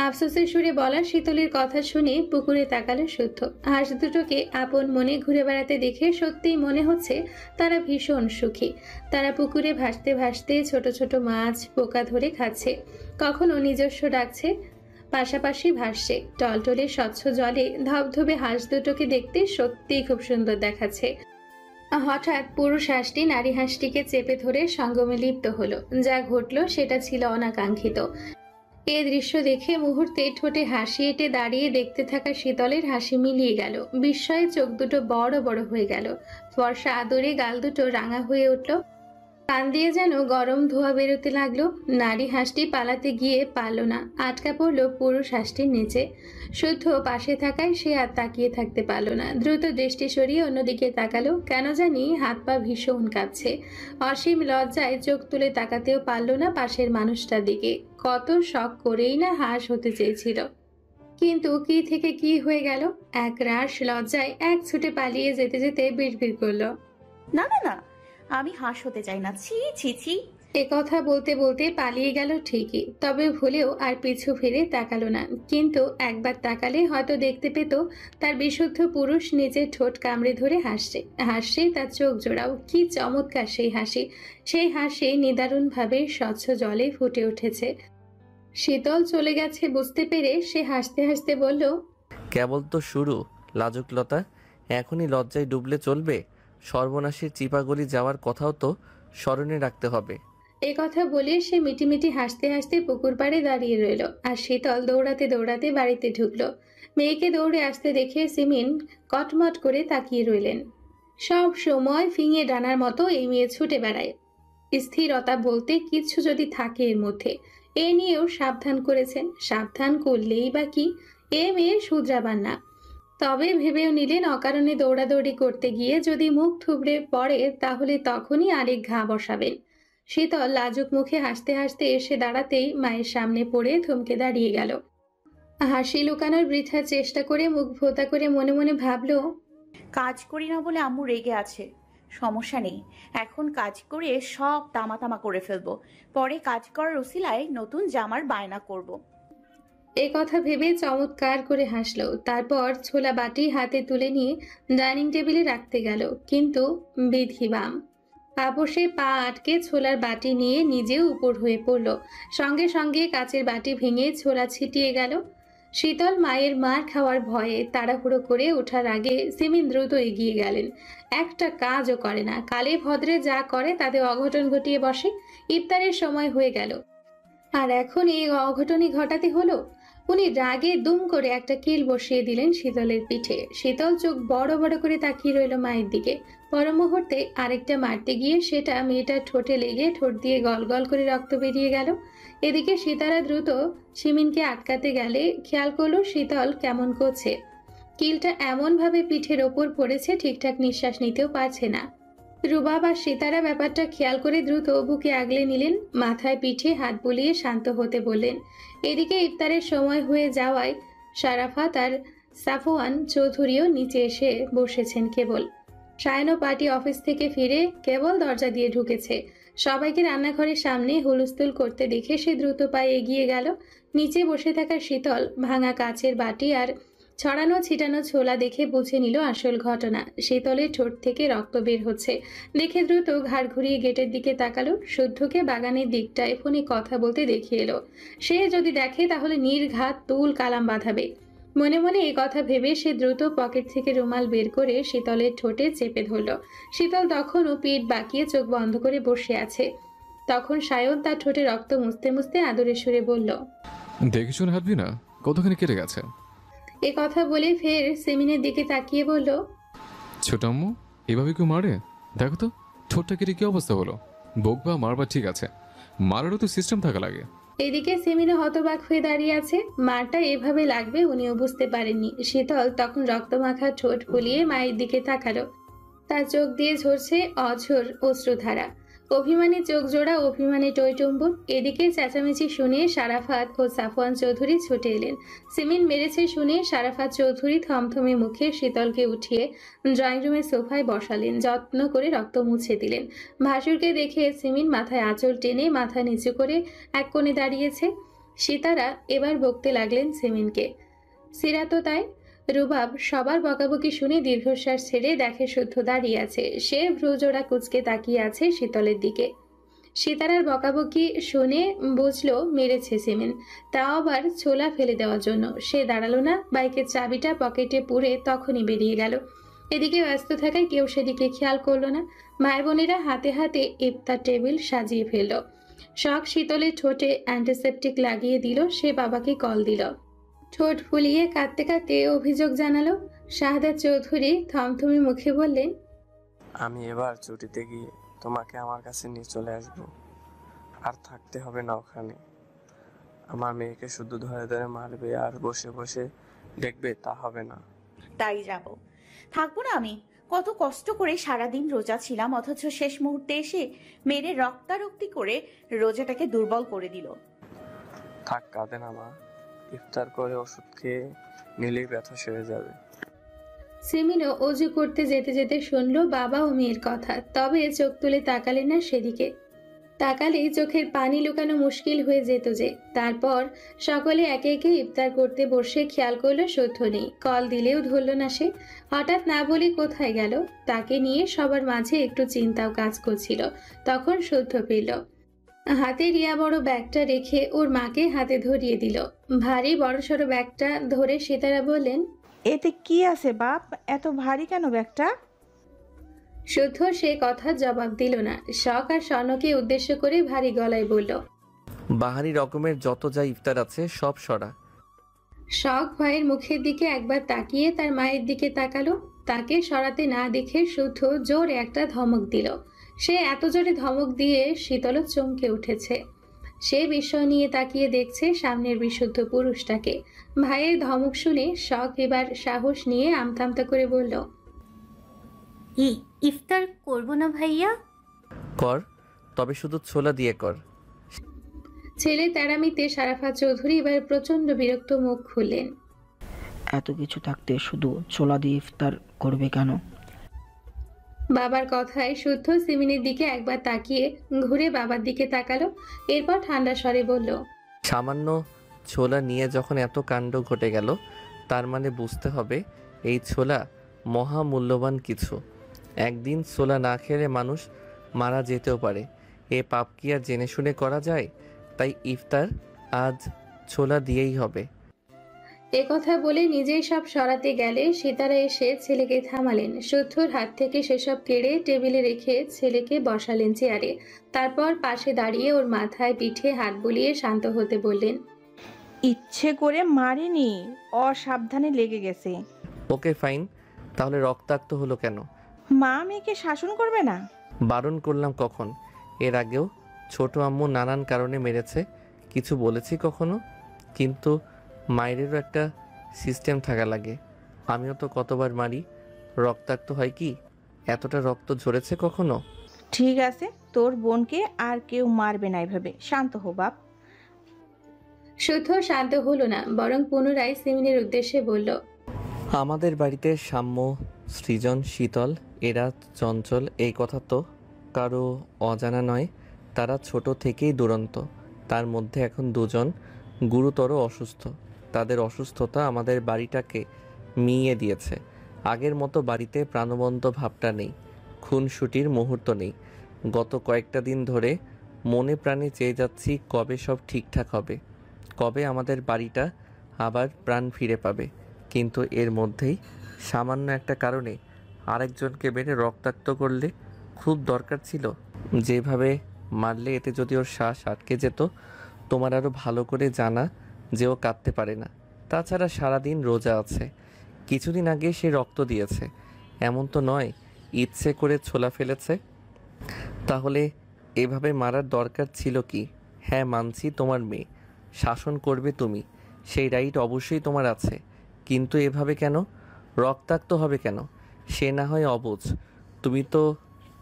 আফসোসের সুরে বলা শীতলের কথা শুনে পুকুরে তাকালো শুদ্ধ। হাঁস দুটোকে আপন মনে ঘুরে বেড়াতে দেখে সত্যিই মনে হচ্ছে তারা ভীষণ সুখী। তারা পুকুরে ভাসতে ভাসতে ছোট ছোট মাছ পোকা ধরে খাচ্ছে, কখনো নিজস্ব ডাকছে, পাশাপাশি ভাসছে। টলটলে স্বচ্ছ জলে ধবধবে হাঁস দুটোকে দেখতে সত্যিই খুব সুন্দর দেখাচ্ছে। হঠাৎ পুরুষ হাঁসটি নারী হাঁসটিকে চেপে ধরে সঙ্গমে লিপ্ত হলো। যা ঘটল সেটা ছিল অনাকাঙ্ক্ষিত। এ দৃশ্য দেখে মুহূর্তে ঠোঁটে হাসি এঁটে দাঁড়িয়ে দেখতে থাকা শীতলের হাসি মিলিয়ে গেল। বিস্ময়ে চোখ দুটো বড় বড় হয়ে গেল। ফর্সা আদরে গাল দুটো রাঙা হয়ে উঠল। কান দিয়ে যেন গরম ধোঁয়া বেরোতে লাগলো। নারী হাঁসটি পালাতে গিয়ে পারল না, আটকা পড়লো পুরুষ হাঁসটির নিচে। শুদ্ধ পাশে থাকায় সে আর তাকিয়ে থাকতে পারল না। দ্রুত দৃষ্টি সরিয়ে অন্যদিকে তাকালো। কেন জানি হাত পা ভীষণ কাঁপছে। অসীম লজ্জায় চোখ তুলে তাকাতেও পারল না পাশের মানুষটার দিকে। কত শখ করেই না হাঁস হতে চেয়েছিল, কিন্তু কি থেকে কি হয়ে গেল। এক রাশ লজ্জায় এক ছুটে পালিয়ে যেতে যেতে বিড়বিড় করলো, না না না, আমি হাঁস হতে চাই না। ছি ছি ছি। এ কথা বলতে বলতে পালিয়ে গেল ঠিকই, তবে ভুলেও আর পিছু ফিরে তাকালো না। কিন্তু একবার তাকালে হয়তো দেখতে পেত তার বিশুদ্ধ পুরুষ নিজের ঠোঁট কামড়ে ধরে হাসছে। হাসছে তার চোখ জোড়াও। কি চমৎকার সেই হাসি! সেই হাসি নিদারুণভাবে স্বচ্ছ জলে ফুটে উঠেছে। শীতল চলে গেছে বুঝতে পেরে সে হাসতে হাসতে বলল, কেবল তো শুরু লাজুকলতা, এখনই লজ্জায় ডুবলে চলবে? সর্বনাশের চিপাগলি যাওয়ার কথাও তো স্মরণে রাখতে হবে। এ কথা বলে সে মিটিমিটি হাসতে হাসতে পুকুর পাড়ে দাঁড়িয়ে রইল। আর শীতল দৌড়াতে দৌড়াতে বাড়িতে ঢুকলো। মেয়েকে দৌড়ে আসতে দেখে সিমিন কটমট করে তাকিয়ে রইলেন। সব সময় ফিঙে ডানার মতো এই মেয়ে ছুটে বেড়ায়। স্থিরতা বলতে কিছু যদি থাকে এর মধ্যে, এ নিয়েও সাবধান করেছেন। সাবধান করলেই বা কি, এ মেয়ে শুধরাবার না। তবে ভেবেও নিলেন অকারণে দৌড়াদৌড়ি করতে গিয়ে যদি মুখ থুবড়ে পড়ে তাহলে তখনই আরেক ঘা বসাবেন। শীতল লাজুক মুখে হাসতে হাসতে এসে দাঁড়াতেই মায়ের সামনে পড়ে থমকে দাঁড়িয়ে গেল। হাসি লুকানোর বৃথা চেষ্টা করে মুখ ভোতা করে মনে মনে ভাবল, কাজ করি না বলে আম্মু রেগে আছে। সমস্যা নেই, এখন কাজ করে সব তামা তামা করে ফেলবো। পরে কাজ করার উসিলায় নতুন জামার বায়না করব। এ কথা ভেবে চমৎকার করে হাসল। তারপর ছোলা বাটি হাতে তুলে নিয়ে ডাইনিং টেবিলে রাখতে গেল, কিন্তু বিধিবাম পাপসে পা আটকে ছোলার বাটি নিয়ে নিজেও উপর হয়ে পড়ল। সঙ্গে সঙ্গে কাচের বাটি ভেঙে ছোলা ছিটিয়ে গেল। শীতল মায়ের মার খাওয়ার ভয়ে তাড়াহুড়ো করে ওঠার আগে সিমিন দ্রুত এগিয়ে গেলেন। একটা কাজও করে না, কালে ভদ্রে যা করে তাতে অঘটন ঘটিয়ে বসে। ইফতারের সময় হয়ে গেল, আর এখন এই অঘটনই ঘটাতে হলো। উনি রাগে দুম করে একটা কিল বসিয়ে দিলেন শীতলের পিঠে। শীতল চোখ বড় বড় করে তাকিয়ে রইল মায়ের দিকে। পর মুহূর্তে আরেকটা মারতে গিয়ে সেটা মেয়েটার ঠোঁটে লেগে ঠোঁট দিয়ে গল গল করে রক্ত বেরিয়ে গেল। এদিকে সীতারা দ্রুত সিমিনকে আটকাতে গেলে খেয়াল করলো শীতল কেমন করছে। কিলটা এমন ভাবে পিঠের ওপর পড়েছে ঠিকঠাক নিঃশ্বাস নিতেও পারছে না। রুবাব আর সীতারা ব্যাপারটা খেয়াল করে দ্রুত বুকে আগলে নিলেন, মাথায় পিঠে হাত বুলিয়ে শান্ত হতে বললেন। এদিকে ইফতারের সময় হয়ে যাওয়ায় শারাফাত আর সাফওয়ান চৌধুরীও নিচে এসে বসেছেন কেবল। সায়ন পার্টি অফিস থেকে ফিরে কেবল দরজা দিয়ে ঢুকেছে। সবাইকে রান্নাঘরের সামনে হুলস্থুল করতে দেখে সে দ্রুত পায়ে এগিয়ে গেল। নিচে বসে থাকা শীতল ভাঙা কাচের বাটি আর ছড়ানো ছিটানো ছোলা দেখে বুঝে নিল আসল ঘটনা। শীতলের ঠোঁট থেকে রক্ত বের হচ্ছে দেখে দ্রুত ঘাড় ঘুরিয়ে গেটের দিকে তাকালো। শুদ্ধকে বাগানের দিকটায় ফোনে কথা বলতে দেখে এলো। সে যদি দেখে তাহলে নির্ঘাত তুল কালাম বাঁধাবে। মনে মনে এই কথা ভেবে সে দ্রুত পকেট থেকে রুমাল বের করে শীতলের ঠোঁটে চেপে ধরল। শীতল তখনও পিঠ বাঁকিয়ে চোখ বন্ধ করে বসে আছে। তখন সায়ন তার ঠোঁটে রক্ত মুছতে মুছতে আদরের সুরে বলল, দেখে শুনে হাঁটবি না, কতখানি কেটে গেছে। এ কথা বলে ফের সেমিনের দিকে তাকিয়ে বলল, ছোট আম্মু এভাবে কেউ মারে? দেখো তো ঠোঁটটা কেটে কি অবস্থা হলো। বকবা মারবা ঠিক আছে, মারারও তো সিস্টেম থাকা লাগে। এদিকে সেমিনা হতবাক হয়ে দাঁড়িয়ে আছে। মারটা এভাবে লাগবে উনিও বুঝতে পারেননি। শীতল তখন রক্তমাখা ঠোঁট ফুলিয়ে মায়ের দিকে তাকালো। তার চোখ দিয়ে ঝরছে অঝোর অশ্রুধারা। অভিমানী চোখ জোড়া, অভিমানী টইটুম্বুর। এদিকে চেঁচামেচি শুনে শারাফাত ও সাফওয়ান চৌধুরী ছুটে এলেন। সিমিন মেরেছে শুনে শারাফাত চৌধুরী থমথমে মুখে শীতলকে উঠিয়ে ড্রয়িং রুমের সোফায় বসালেন, যত্ন করে রক্ত মুছে দিলেন। ভাসুরকে দেখে সিমিন মাথায় আঁচল টেনে মাথা নিচু করে এক কোণে দাঁড়িয়েছে। সীতারা এবার বকতে লাগলেন সিমিনকে। সিরাতো তাই। রুবাব সবার বকাবকি শুনে দীর্ঘশ্বাস ছেড়ে দেখে শুদ্ধ দাঁড়িয়ে আছে। সে ভ্রুজোড়া কুচকে তাকিয়ে আছে শীতলের দিকে। সীতারার বকাবকি শুনে বুঝলো মেরেছে সিমিন, তাও আবার ছোলা ফেলে দেওয়ার জন্য। সে দাঁড়ালো না, বাইকের চাবিটা পকেটে পুরে তখনই বেরিয়ে গেল। এদিকে ব্যস্ত থাকায় কেউ সেদিকে খেয়াল করলো না। ভাই বোনেরা হাতে হাতে ইফতার টেবিল সাজিয়ে ফেলল। শখ শীতলের ঠোঁটে অ্যান্টিসেপটিক লাগিয়ে দিল। সে বাবাকে কল দিল। ঠোঁট ফুলিয়ে কাঁদতে কাঁদতে অভিযোগ জানালো। শাহাদাত চৌধুরী থমথমে মুখে বললেন, আমি এবার ছুটিতে গিয়ে তোমাকে আমার কাছে নিয়ে চলে আসবো। আর থাকতে হবে না ওখানে। আমার মেয়েকে শুধু ধরে ধরে মারবে আর বসে বসে দেখবে, তা হবে না। তাই যাব, থাকবো না আমি। কত কষ্ট করে সারাদিন রোজা ছিলাম, অথচ শেষ মুহূর্তে এসে মেরে রক্তারক্তি করে রোজাটাকে দুর্বল করে দিল। থাক, কাঁদে না মা। ইফতার করে ওষুধ খেয়ে নিলেই ব্যথা সেরে যাবে। সিমিনও অজু করতে যেতে যেতে শুনলো বাবা ও মেয়ের কথা, তবে চোখ তুলে তাকালেন না সেদিকে। তাকালেই চোখের পানি লুকানো মুশকিল হয়ে যেত যে। তারপর সকলে একে একে ইফতার করতে বসে খেয়াল করলো শুদ্ধ নেই। কল দিলেও ধরল না সে। হঠাৎ না বলে কোথায় গেল, তাকে নিয়ে সবার মাঝে একটু চিন্তাও কাজ করছিল। তখন শুদ্ধ পেল। হাতে রিয়া বড় ব্যাগটা রেখে ওর মাকে হাতে ধরিয়ে দিল। ভারী বড়সড় ব্যাগটা ধরে সীতারা বললেন, এতে কি আছে বাপ, এত ভারী কেন ব্যাগটা? শুদ্ধ সে কথা জবাব দিল না। শখ আর স্বর্ণকে উদ্দেশ্য করে ভারী গলায় বলল, বাহারি রকমের যত যা ইফতার আছে সব সরা। শখ ভাইয়ের মুখের দিকে একবার তাকিয়ে তার মায়ের দিকে তাকালো। তাকে সরাতে না দেখে শুদ্ধ জোরে একটা ধমক দিল। সে এত জোরে ধমক দিয়ে শীতল চমকে উঠেছে। সে বিস্ময় নিয়ে তাকিয়ে দেখছে সামনের বিশুদ্ধ পুরুষটাকে। ভাইয়ের ধমক শুনে শখ এবার সাহস নিয়ে আমতামতা করে বলল, ইফতার করব না ভাইয়া? কর, তবে শুধু ছোলা দিয়ে কর। ছেলে তেরামিতে শারাফা চৌধুরী এবার প্রচন্ড বিরক্ত মুখ খুললেন। এত কিছু থাকতে শুধু ছোলা দিয়ে ইফতার করবে কেন? বাবার কথায় শুদ্ধ সিমিনের দিকে একবার তাকিয়ে ঘুরে বাবার দিকে তাকালো। এরপর ঠান্ডা স্বরে বলল, সামান্য ছোলা নিয়ে যখন এত কাণ্ড ঘটে গেল, তার মানে বুঝতে হবে এই ছোলা মহা মূল্যবান কিছু। একদিন ছোলা না খেলে মানুষ মারা যেতেও পারে। এ পাপ কি আর জেনে শুনে করা যায়? তাই ইফতার আজ ছোলা দিয়েই হবে। একথা বলে নিজেই সব সরাতে গেলে সিতারা এসে ছেলেকে থামালেন। শুদ্ধর হাত থেকে সেসব কেড়ে টেবিলে রেখে ছেলেকে বসালেন চেয়ারে। তারপর পাশে দাঁড়িয়ে ওর মাথায় পিঠে হাত বুলিয়ে শান্ত হতে বললেন, ইচ্ছে করে মারিনি, অসাবধানে লেগে গেছে। ওকে ফাইন, তাহলে রক্তাক্ত হলো কেন? মা মেয়েকে শাসন করবে না? বারণ করলাম কখন? এর আগেও ছোট আম্মু নানান কারণে মেরেছে, কিছু বলেছি কখনো? কিন্তু মায়েরও একটা সিস্টেম থাকা লাগে। আমিও তো কতবার মারি, রক্তাক্ত হয় কি? এতটা রক্ত ঝরেছে কখনো? ঠিক আছে, তোর বোনকে আর কেউ মারবে না, এভাবে শান্ত হো বাপ। শুদ্ধ শান্ত হলো না, বরং পুনরায় সিমিনের উদ্দেশ্যে বলল, আমাদের বাড়িতে সাম্য, সৃজন, শীতল, এরা চঞ্চল, এই কথা তো কারো অজানা নয়। তারা ছোট থেকেই দুরন্ত। তার মধ্যে এখন দুজন গুরুতর অসুস্থ। তাদের অসুস্থতা আমাদের বাড়িটাকে মিইয়ে দিয়েছে। আগের মতো বাড়িতে প্রাণবন্ত ভাবটা নেই, খুনসুটির মুহূর্ত নেই। গত কয়েকটা দিন ধরে মনে প্রাণে চেয়ে যাচ্ছি কবে সব ঠিকঠাক হবে, কবে আমাদের বাড়িটা আবার প্রাণ ফিরে পাবে। কিন্তু এর মধ্যেই সামান্য একটা কারণে আরেকজনকে মেরে রক্তাক্ত করলে খুব দরকার ছিল। যেভাবে মারলে এতে যদি ওর শ্বাস আটকে যেত। তোমার আরও ভালো করে জানা যে ও কাঁদতে পারে না। তাছাড়া সারাদিন রোজা আছে। কিছুদিন আগে সে রক্ত দিয়েছে, এমন তো নয় ইচ্ছে করে ছোলা ফেলেছে। তাহলে এভাবে মারার দরকার ছিল কি? হ্যাঁ মানছি তোমার মেয়ে, শাসন করবে তুমি, সেই রাইট অবশ্যই তোমার আছে। কিন্তু এভাবে কেন? রক্তাক্ত হবে কেন? সে না হয় অবুঝ, তুমি তো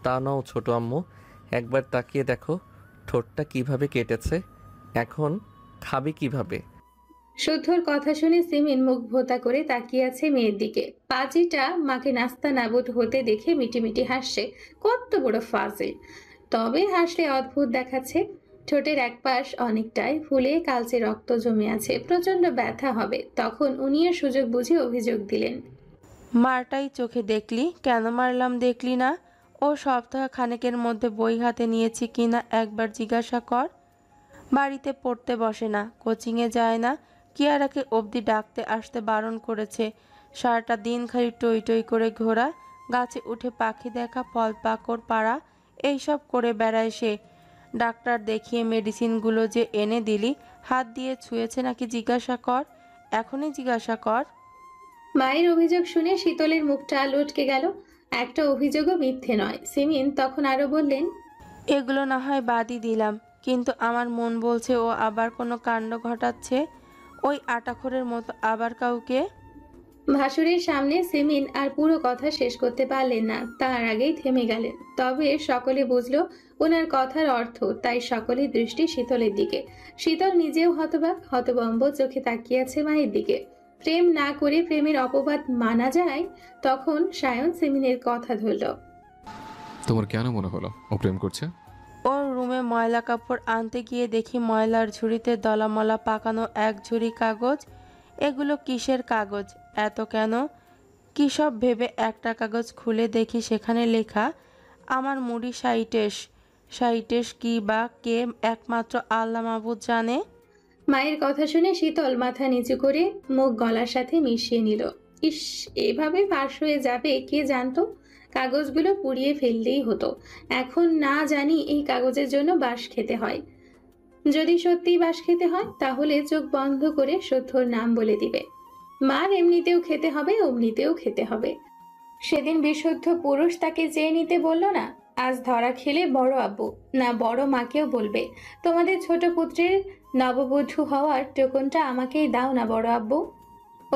তা নও ছোট আম্মু। একবার তাকিয়ে দেখো ঠোঁটটা কিভাবে কেটেছে, এখন খাবে কিভাবে? শুদ্ধর কথা শুনে সিমিন মুখ ভোতা করে তাকিয়ে আছে মেয়ের দিকে। পাজিটা মাকে নাস্তা নাবুদ হতে দেখে মিটিমিটি হাসছে। কত বড় ফাজিল! তবে হাসলে অদ্ভুত দেখাচ্ছে। ঠোঁটের এক পাশ অনেকটাই ফুলে কালচে রক্ত জমে আছে, প্রচন্ড ব্যথা হবে। তখন উনিও সুযোগ বুঝে অভিযোগ দিলেন, মারটাই চোখে দেখলি, কেন মারলাম দেখলি না? ও সপ্তাহ খানেকের মধ্যে বই হাতে নিয়েছি কিনা একবার জিজ্ঞাসা কর। বাড়িতে পড়তে বসে না, কোচিংয়ে যায় না, কিয়ারাকে অবধি ডাকতে আসতে বারণ করেছে। সারাটা দিন খালি টই টই করে ঘোরা, গাছে উঠে পাখি দেখা, ফল পাকড় পাড়া, এইসব করে বেড়ায় সে। ডাক্তার দেখিয়ে মেডিসিনগুলো যে এনে দিলি, হাত দিয়ে ছুঁয়েছে নাকি জিজ্ঞাসা কর, এখনই জিজ্ঞাসা কর। মায়ের অভিযোগ শুনে শীতলের মুখটা লটকে গেল। একটা অভিযোগও মিথ্যে নয়। সিমিন তখন আরো বললেন, এগুলো না হয় বাদই দিলাম, কিন্তু আমার মন বলছে ও আবার কোনো কাণ্ড ঘটাচ্ছে, ওই আটাখোরের মতো আবার কাউকে। ভাসুরের সামনে সিমিন আর পুরো কথা শেষ করতে পারলেন না, তার আগেই থেমে গেলেন। তবে সকলে বুঝলো ওনার কথার অর্থ, তাই সকলের দৃষ্টি শীতলের দিকে। শীতল নিজেও হতবাক, হতবম্ব চোখে তাকিয়ে আছে মায়ের দিকে। প্রেম না করে প্রেমের অপবাদ মানা যায়? তখন সায়ন সিমিনের কথা ধরল, তোমার কেন মনে হলো ও প্রেম করছে? ওর রুমে ময়লা কাপড় আনতে গিয়ে দেখি ময়লার ঝুড়িতে দলামলা পাকানো এক ঝুড়ি কাগজ। এগুলো কিসের কাগজ, এত কেন, কী সব ভেবে একটা কাগজ খুলে দেখি সেখানে লেখা আমার মুড়ি সাইটেশ। সাইটেশ কি বা কে একমাত্র আল্লাহ মাহবুদ জানে। মায়ের কথা শুনে শীতল মাথা নিচু করে মুখ গলার সাথে মিশিয়ে নিল। ইস, এভাবে ফাঁস হয়ে যাবে কে জানতো? কাগজগুলো পুড়িয়ে ফেললেই হতো। এখন না জানি এই কাগজের জন্য বাঁশ খেতে হয়। যদি সত্যিই বাঁশ খেতে হয় তাহলে চোখ বন্ধ করে শুদ্ধর নাম বলে দিবে। মার এমনিতেও খেতে হবে, অমনিতেও খেতে হবে। সেদিন বিশুদ্ধ পুরুষ তাকে চেয়ে নিতে বলল না? আজ ধরা খেলে বড় আব্বু না বড় মাকেও বলবে, তোমাদের ছোট পুত্রের নববধূ হওয়ার টোকনটা আমাকেই দাও না বড় আব্বু।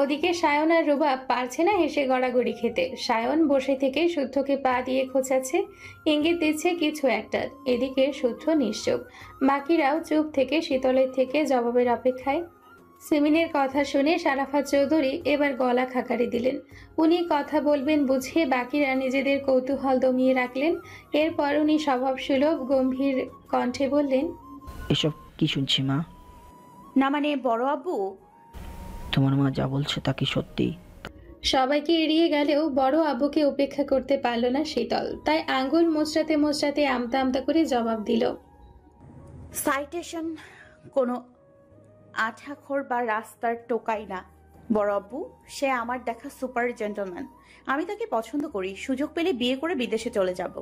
ওদিকে সায়ন আর রুবাব পারছে না হেসে গড়াগড়ি খেতে। সায়ন বসে থেকে শুদ্ধকে পা দিয়ে খোঁচাচ্ছে, ইঙ্গিত দিচ্ছে কিছু একটার। এদিকে শুদ্ধ নিশ্চুপ, বাকিরাও চুপ থেকে শীতলের থেকে জবাবের অপেক্ষায়। সিমিনের কথা শুনে সারাফাত চৌধুরী এবার গলা খাকারি দিলেন। উনি কথা বলবেন বুঝে বাকিরা নিজেদের কৌতূহল দমিয়ে রাখলেন। এরপর উনি স্বভাবসুলভ গম্ভীর কণ্ঠে বললেন, এসব কি শুনছি মা? না মানে বড় আব্বু, তোমার মা যা বলছে তা কি সত্যি? সবাইকে এড়িয়ে গেলেও বড় আব্বুকে উপেক্ষা করতে পারল না শীতল, তাই আঙ্গুল মোচড়াতে মোচড়াতে আমতা আমতা করে জবাব দিল, সাইটেশন কোনো আঠাখোর বা রাস্তার টোকাই না। বড় আব্বু, সে আমার দেখা সুপার জেন্টলম্যান। আমি তাকে পছন্দ করি। সুযোগ পেলে বিয়ে করে বিদেশে চলে যাব।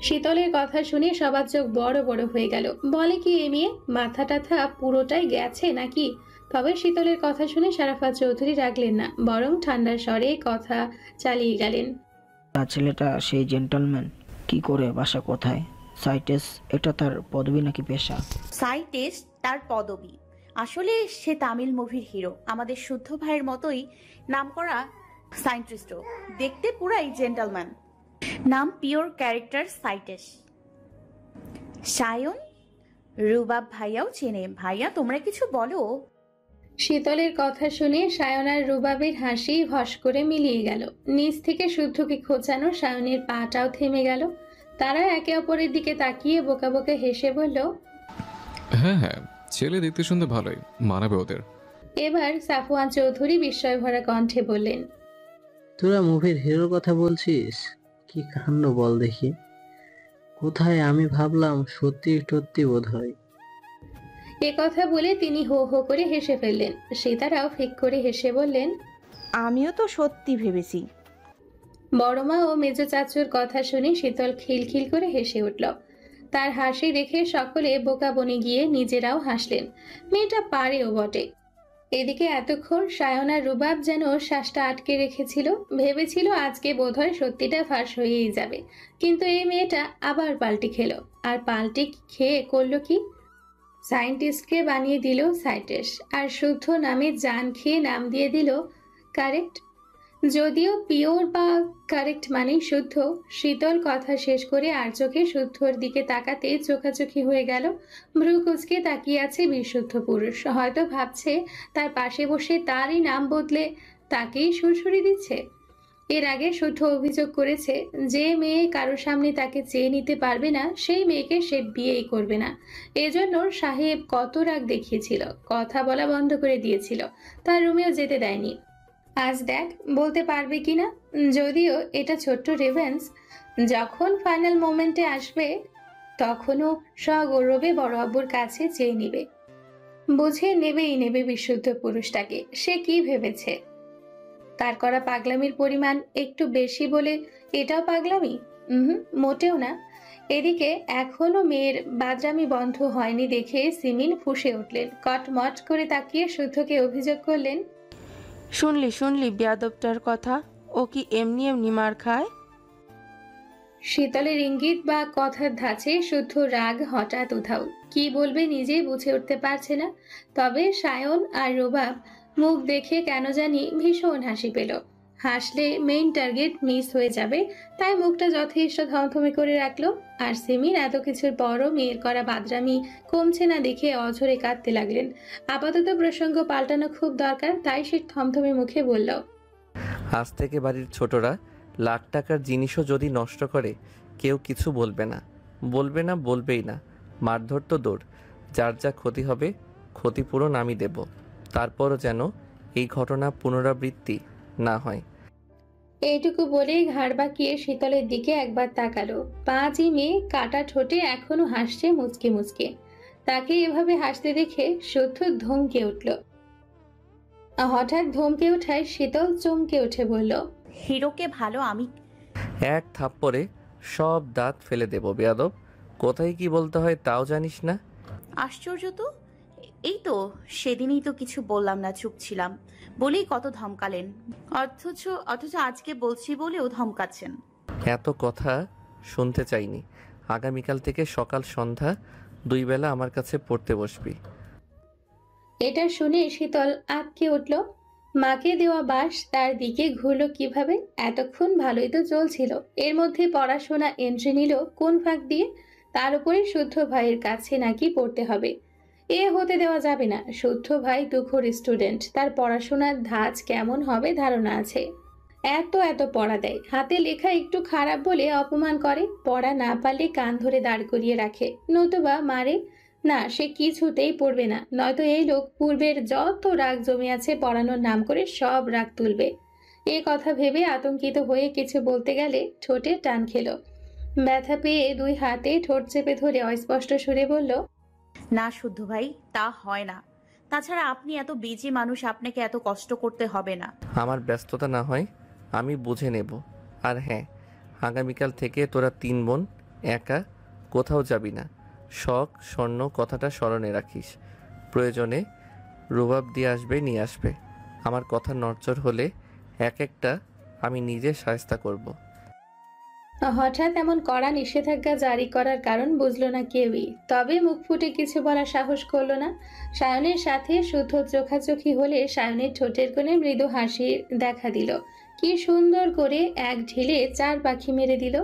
শীতলের কথা শুনে সবার চোখ বড় বড় হয়ে গেল। বলে কি এ মেয়ে, মাথা টাথা পুরোটাই গেছে নাকি? তবে শীতলের কথা শুনে শারাফাত চৌধুরী রাগলেন না, বরং ঠান্ডা স্বরে কথা চালিয়ে গেলেন। তার ছেলেটা সেই জেন্টলম্যান? কি করে, বাসা কোথায়? সাইটেস এটা তার পদবি নাকি পেশা? সাইটেস্ট তার পদবি। আসলে সে তামিল মুভির হিরো। আমাদের শুদ্ধ ভাইয়ের মতোই নামকরা সায়েন্টিস্টও। দেখতে পুরাই জেন্টলম্যান। নাম পিওর ক্যারেক্টার সাইটেস। সায়ন, রুবাব ভাইয়াও চেনে। ভাইয়া তোমরা কিছু বলো। শীতলের কথা শুনে সায়ন আর রুবাবের হাসি ভস করে মিলিয়ে গেল। নিচ থেকে শুদ্ধকে খোঁচানো সায়নের পাটাও থেমে গেল। তারা একে অপরের দিকে তাকিয়ে বোকা বোকা হেসে বলল, হ্যাঁ হ্যাঁ, ছেলে দেখতে শুনতে ভালোই, মানাবে ওদের। এবার সাফওয়ান চৌধুরী বিস্ময় ভরা কণ্ঠে বললেন, তোরা মুভির হিরোর কথা বলছিস? কি কাণ্ড বল দেখি। কোথায়, আমি ভাবলাম সত্যি সত্যি বোধ হয়। এ কথা বলে তিনি হো হো করে হেসে ফেললেন। সীতারাও ফিক করে হেসে বললেন, আমিও তো সত্যি ভেবেছি। বড়মা ও মেজ চাচুর কথা শুনে শীতল খিলখিল করে হেসে উঠল। তার হাসি দেখে সকলে বোকা বনে গিয়ে নিজেরাও হাসলেন। মেয়েটা পারেও বটে। এদিকে এতক্ষণ সায়ন আর রুবাব যেন শ্বাসটা আটকে রেখেছিল। ভেবেছিল আজকে বোধহয় সত্যিটা ফাঁস হয়েই যাবে, কিন্তু এই মেয়েটা আবার পাল্টি খেলো। আর পাল্টি খেয়ে করলো কি, সায়েন্টিস্টকে বানিয়ে দিল সাইটেস, আর শুদ্ধ নামে জান খেয়ে নাম দিয়ে দিল কারেক্ট। যদিও পিওর বা কারেক্ট মানে শুদ্ধ। শীতল কথা শেষ করে আর চোখে শুদ্ধর দিকে তাকাতে চোখাচোখি হয়ে গেল। ভ্রু কুচকে তাকিয়ে আছে বিশুদ্ধ পুরুষ। হয়তো ভাবছে তার পাশে বসে তারই নাম বদলে তাকেই সুরসুরি দিচ্ছে। এর আগে শুদ্ধ অভিযোগ করেছে, যে মেয়ে কারোর সামনে তাকে চেয়ে নিতে পারবে না সেই মেয়েকে সে বিয়েই করবে না। এজন্য সাহেব কত রাগ দেখিয়েছিল, কথা বলা বন্ধ করে দিয়েছিল, তার রুমেও যেতে দেয়নি। আজ দেখ বলতে পারবে কিনা। যদিও এটা ছোট্ট রিভেন্স, যখন ফাইনাল মোমেন্টে আসবে তখনও সগৌরবে বড় আব্বুর কাছে চেয়ে নিবে। বুঝে নেবেই নেবে বিশুদ্ধ পুরুষটাকে। সে কি ভেবেছে তার করা পাগলামির পরিমাণ একটু বেশি বলে এটাও পাগলামি? মোটেও না। এদিকে এখনো মেয়ের বাদরামি বন্ধ হয়নি দেখে সিমিন ফুঁসে উঠলেন। কটমট করে তাকিয়ে শুদ্ধকে অভিযোগ করলেন, শুনলি বেয়াদবটার কথা? ও কি এমনি এমনি মার খায়? শীতলের ইঙ্গিত বা কথার ধাঁচে শুদ্ধ রাগ হঠাৎ উধাও। কি বলবে নিজেই বুঝে উঠতে পারছে না। তবে সায়ন আর রুবাব মুখ দেখে কেন জানি ভীষণ হাসি পেল। হাসলে মেইন টার্গেট মিস হয়ে যাবে, তাই মুখটা যথেষ্ট থমথমে করে রাখলো। আর সিমিন এত কিছুর পরও মেয়ের করা বাদরামি কমছে না দেখে অঝরে কাঁদতে লাগলেন। আপাতত প্রসঙ্গ পাল্টানো খুব দরকার, তাই সে থমথমে মুখে বলল, আজ থেকে বাড়ির ছোটরা লাখ টাকার জিনিসও যদি নষ্ট করে কেউ কিছু বলবে না, বলবেই না। মারধর তো দূর, যার যা ক্ষতি হবে ক্ষতিপূরণ আমি দেব। তারপরও যেন এই ঘটনা পুনরাবৃত্তি না হয়। এইটুকু বলেই ঘাড় বাঁকিয়ে শীতলের দিকে একবার তাকালো। পা জিমে কাটা ঠোঁটে এখনো হাসছে মুচকে মুচকে। তাকে এভাবে হাসতে দেখে শুদ্ধ ধমকে উঠল। হঠাৎ ধমকে ওঠায় শীতল চমকে উঠে বলল, হিরোকে ভালো আমি। এক থাপ্পড়ে সব দাঁত ফেলে দেব বেয়াদব। কোথায় কি বলতে হয় তাও জানিস না? আশ্চর্য তো। এই তো সেদিনই তো কিছু বললাম না, চুপ ছিলাম বলেই কত ধমকালেন। অথচ আজকে বলছি বলেও ধমকাচ্ছেন। এত কথা শুনতে চাইনি। আগামীকাল থেকে সকাল সন্ধ্যা 2 বেলা আমার কাছে পড়তে বসবি। এটা শুনে শীতল আঁতকে উঠল। মাকে দেওয়া বাস তার দিকে ঘুরল কিভাবে? এতক্ষণ ভালোই তো চলছিল, এর মধ্যে পড়াশোনা এন্ট্রি নিল কোন ফাঁক দিয়ে? তার উপরে শুদ্ধ ভাইয়ের কাছে নাকি পড়তে হবে। এ হতে দেওয়া যাবে না। শুদ্ধ ভাই দুঃখর স্টুডেন্ট, তার পড়াশোনার ধাঁচ কেমন হবে ধারণা আছে। এত পড়া দেয়, হাতে লেখা একটু খারাপ বলে অপমান করে, পড়া না পারলে কান ধরে দাঁড় করিয়ে রাখে, নতুবা মারে। না, সে কিছুতেই পড়বে না, নয়তো এই লোক পূর্বের যত রাগ জমে আছে পড়ানোর নাম করে সব রাগ তুলবে। এ কথা ভেবে আতঙ্কিত হয়ে কিছু বলতে গেলে ঠোঁটে টান খেলো। ব্যথা পেয়ে 2 হাতে ঠোঁট চেপে ধরে অস্পষ্ট সুরে বলল, না শুদ্ধ ভাই, তা হয় না। তাছাড়া আপনি এত বিজি মানুষ, আপনাকে এত কষ্ট করতে হবে না। আমার ব্যস্ততা না হয় আমি বুঝে নেব। আর হ্যাঁ, আগামীকাল থেকে তোরা 3 বোন একা কোথাও যাবি না। শখ স্বর্ণ কথাটা স্মরণে রাখিস। প্রয়োজনে রুবাব দিয়ে আসবে, নিয়ে আসবে। আমার কথা নড়চড় হলে এক একটা আমি নিজে শায়েস্তা করব। হঠাৎ এমন কড়া নিষেধাজ্ঞা জারি করার কারণ বুঝল না কেউই, তবে মুখ ফুটে কিছু বলার সাহস করল না। সায়নের সাথে শুদ্ধ চোখাচোখি হলে সায়নের ঠোঁটের কোণে মৃদু হাসি দেখা দিল। কি সুন্দর করে এক ঢিলে 4 পাখি মেরে দিল।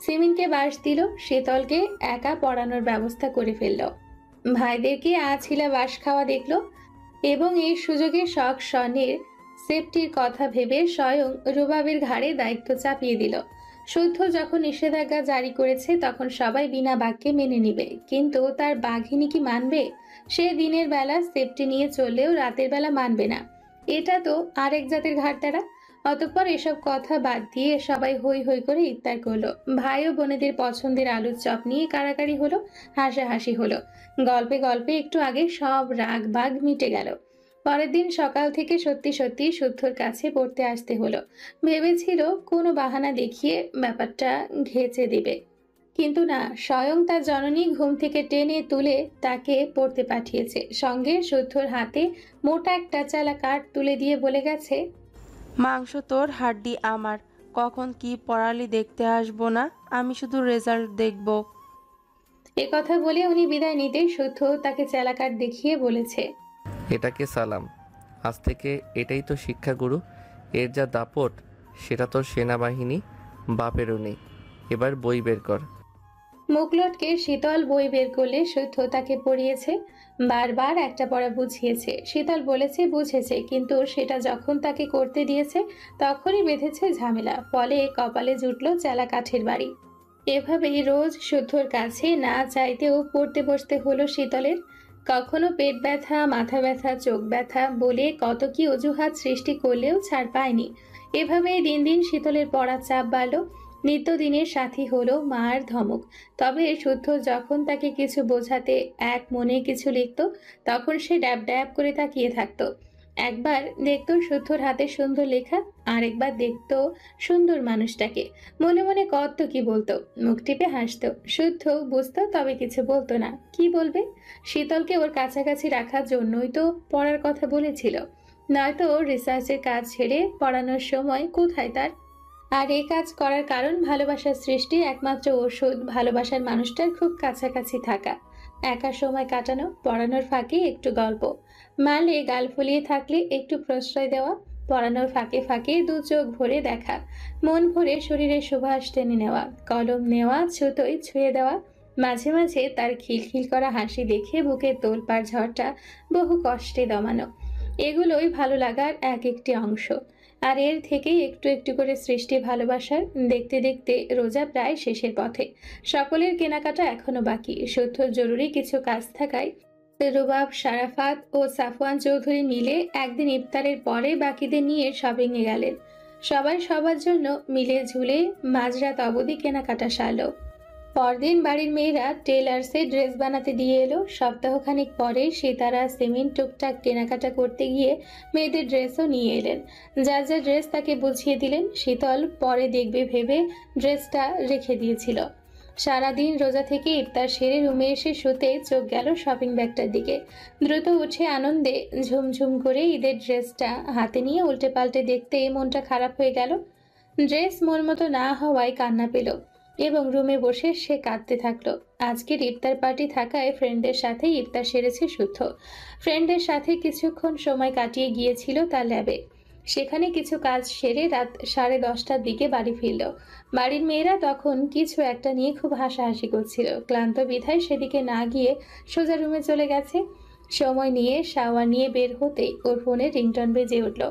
সিমিনকে বাঁশ দিল, শীতলকে একা পড়ানোর ব্যবস্থা করে ফেলল। ভাইদেরকে আছিলা বাঁশ খাওয়া দেখলো এবং এই সুযোগে শখ স্বর্ণের সেফটির কথা ভেবে স্বয়ং রুবাবের ঘাড়ে দায়িত্ব চাপিয়ে দিল। শুদ্ধ যখন নিষেধাজ্ঞা জারি করেছে তখন সবাই বিনা বাক্যে মেনে নিবে, কিন্তু তার বাঘিনী কি মানবে? সে দিনের বেলা সেফটি নিয়ে চললেও রাতের বেলা মানবে না। এটা তো আরেক জাতের ঘাড়তারা। অতঃপর এসব কথা বাদ দিয়ে সবাই হই হই করে ইফতার করলো। ভাই ও বোনেদের পছন্দের আলুর চপ নিয়ে কাড়াকাড়ি হলো, হাসাহাসি হলো। গল্পে গল্পে একটু আগে সব রাগ বাগ মিটে গেল। পরের দিন সকাল থেকে সত্যি সত্যি শুদ্ধর কাছে পড়তে আসতে হলো। ভেবেছিল কোনো বাহানা দেখিয়ে ব্যাপারটা ঘেঁচে দেবে, কিন্তু না, স্বয়ং তার জননী ঘুম থেকে টেনে তুলে তাকে পড়তে পাঠিয়েছে। সঙ্গে শুদ্ধর হাতে মোটা একটা চালা কাঠ তুলে দিয়ে বলে গেছে, মাংস তোর, হাড্ডি আমার। কখন কি পড়ালি দেখতে আসবো না, আমি শুধু রেজাল্ট দেখব। এ কথা বলে উনি বিদায় নিতে শুদ্ধ তাকে চালা কাঠ দেখিয়ে বলেছে, এটাকে সালাম। আজ থেকে এটাই তো শিক্ষাগুরু। এর যা দাপট সেটা তোর সেনাবাহিনী বাপেরও নেই। এবার বই বের কর। মুখলটকে শীতল বই বের করলে শুদ্ধ তাকে পড়িয়েছে। বারবার একটা পড়া বুঝিয়েছে। শীতল বলেছে বুঝেছে, কিন্তু সেটা যখন তাকে করতে দিয়েছে তখনই বেঁধেছে ঝামেলা। ফলে কপালে জুটল চেলা কাঠের বাড়ি। এভাবেই রোজ শুদ্ধর কাছে না চাইতেও পড়তে বসতে হলো শীতলের। কখনো পেট ব্যথা, মাথা ব্যথা, চোখ ব্যথা বলে কত কি অজুহাত সৃষ্টি করলেও ছাড় পায়নি। এভাবেই দিন দিন শীতলের পড়ার চাপ বাড়ল। নিত্যদিনের সাথী হলো মার ধমক। তবে শুদ্ধ যখন তাকে কিছু বোঝাতে এক মনে কিছু লিখত, তখন সে ড্যাব ড্যাব করে তাকিয়ে থাকতো। একবার দেখতো শুদ্ধর হাতে সুন্দর লেখা, আরেকবার দেখতো সুন্দর মানুষটাকে। মনে মনে কত কি বলতো, মুখ টিপে হাসতো। শুদ্ধ বুঝতো, তবে কিছু বলতো না। কি বলবে? শীতলকে ওর কাছাকাছি রাখার জন্যই তো পড়ার কথা বলেছিল, নয়তো রিসার্চের কাজ ছেড়ে পড়ানোর সময় কোথায় তার। আর এই কাজ করার কারণ ভালোবাসার সৃষ্টির একমাত্র ওষুধ ভালোবাসার মানুষটার খুব কাছাকাছি থাকা, একা সময় কাটানো, পড়ানোর ফাঁকে একটু গল্প, মালে গাল ফুলিয়ে থাকলে একটু প্রশ্রয় দেওয়া, পড়ানোর ফাঁকে ফাঁকে 2 চোখ ভরে দেখা, মন ভরে শরীরে সুবাস টেনে নেওয়া, কলম নেওয়া, ছুতোয় ছুঁয়ে দেওয়া। মাঝে মাঝে তার খিলখিল করা হাসি দেখে বুকের তোলপাড় ঝড়টা বহু কষ্টে দমানো। এগুলোই ভালো লাগার এক একটি অংশ। আর এর থেকেই একটু একটু করে সৃষ্টি ভালোবাসার। দেখতে দেখতে রোজা প্রায় শেষের পথে। সকলের কেনাকাটা এখনো বাকি। শুদ্ধ জরুরি কিছু কাজ থাকায় রুবাব, শারাফাত ও সাফওয়ান চৌধুরী মিলে একদিন ইফতারের পরে বাকিদের নিয়ে শপিংয়ে গেলেন। সবাই সবার জন্য মিলে ঝুলে মাঝরাত অবধি কেনাকাটা সারল। পরদিন বাড়ির মেয়েরা টেলার্সে ড্রেস বানাতে দিয়ে এলো। সপ্তাহখানিক পরে সিতারা, সিমিন টুকটাক কেনাকাটা করতে গিয়ে মেয়েদের ড্রেসও নিয়ে এলেন। যার যা ড্রেস তাকে বুঝিয়ে দিলেন। শীতল পরে দেখবে ভেবে ড্রেসটা রেখে দিয়েছিল। সারাদিন রোজা থেকে ইফতার সেরে রুমে এসে শুতে চোখ গেল শপিং ব্যাগটার দিকে। দ্রুত উঠে আনন্দে ঝুমঝুম করে ঈদের ড্রেসটা হাতে নিয়ে উল্টে পাল্টে দেখতে মনটা খারাপ হয়ে গেল। ড্রেস মন মতো না হওয়ায় কান্না পেল এবং রুমে বসে সে কাঁদতে থাকলো। আজকের ইফতার পার্টি থাকায় ফ্রেন্ডদের সাথে ইফতার সেরেছে শুদ্ধ। ফ্রেন্ডদের সাথে কিছুক্ষণ সময় কাটিয়ে গিয়েছিল তার ল্যাবে। সেখানে কিছু কাজ সেরে রাত 10:30টার দিকে বাড়ি ফিরল। বাড়ির মেয়েরা তখন কিছু একটা নিয়ে খুব হাসাহাসি করছিল। ক্লান্ত বিধায় সেদিকে না গিয়ে সোজা রুমে চলে গেছে। সময় নিয়ে শাওয়ার নিয়ে বের হতেই ওর ফোনে রিংটন বেজে উঠল।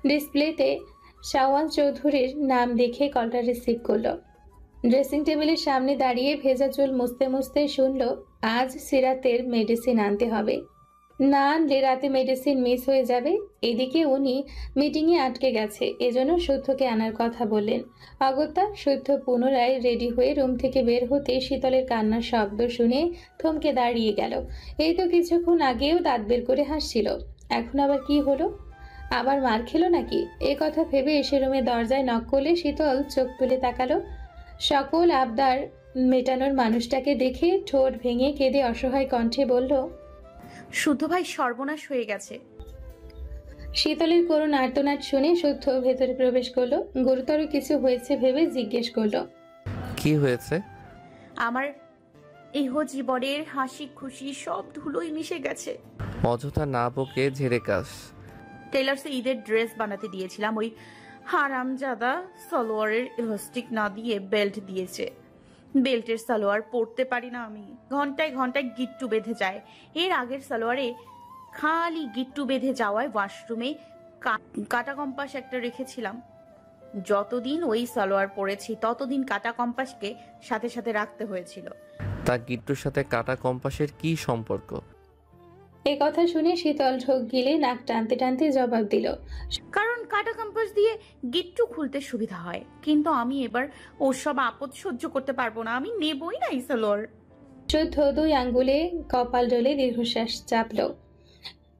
ডিসপ্লেতে শাওয়ান চৌধুরীর নাম দেখে কলটা রিসিভ করলো। ড্রেসিং টেবিলের সামনে দাঁড়িয়ে ভেজা চুল মুছতে মুছতে শুনল, আজ সিরাতের মেডিসিন আনতে হবে। না আনলে রাতে মেডিসিন মিস হয়ে যাবে। এদিকে উনি মিটিংয়ে আটকে গেছে, এজন্য শুদ্ধকে আনার কথা বললেন। অগত্যা শুদ্ধ পুনরায় রেডি হয়ে রুম থেকে বের হতে শীতলের কান্নার শব্দ শুনে থমকে দাঁড়িয়ে গেল। এই তো কিছুক্ষণ আগেও দাঁত বের করে হাসছিল, এখন আবার কি হলো? আবার মার খেলো নাকি? এ কথা ভেবে এসে রুমে দরজায় নক করলে শীতল চোখ তুলে তাকালো। সকল আবদার মেটানোর মানুষটাকে দেখে ঠোঁট ভেঙে কেঁদে অসহায় কণ্ঠে বলল, শুদ্ধ ভাই সর্বনাশ হয়ে গেছে। শীতলের করুণ আর্তনাদ শুনে শুদ্ধ ভেতরে প্রবেশ করলো। গুরুতর কিছু হয়েছে ভেবে জিজ্ঞেস করলো, কি হয়েছে? আমার ইহ জীবনের হাসি খুশি সব ধুলোই মিশে গেছে। অযথা না বকে ঝেড়ে কাশ। টেলার্সে ঈদের ড্রেস বানাতে দিয়েছিলাম, ওই হারামজাদা সালোয়ারের ইলাস্টিক না দিয়ে বেল্ট দিয়েছে। বেল্টের সালোয়ার পরতে পারি না আমি, ঘন্টায় ঘন্টায় গিট্টু বেঁধে যায়। এর আগের সালোয়ারে খালি গিট্টু বেঁধে যাওয়ায় ওয়াশরুমে কাটা কম্পাস একটা রেখেছিলাম। যতদিন ওই সালোয়ার পরেছি ততদিন কাটা কম্পাসকে সাথে সাথে রাখতে হয়েছিল। তা গিট্টুর সাথে কাটা কম্পাসের কি সম্পর্ক? এ কথা শুনে শীতল ঢোক গিলে নাক টানতে টানতে জবাব দিল, কারণ কাটা কম্পাস দিয়ে গিট্টু খুলতে সুবিধা হয়। কিন্তু আমি এবার ওসব আপদ সহ্য করতে পারবো না, আমি নেবই না এই সালোয়ার। শুদ্ধ দুই আঙ্গুলে কপাল ডলে দীর্ঘশ্বাস চাপল।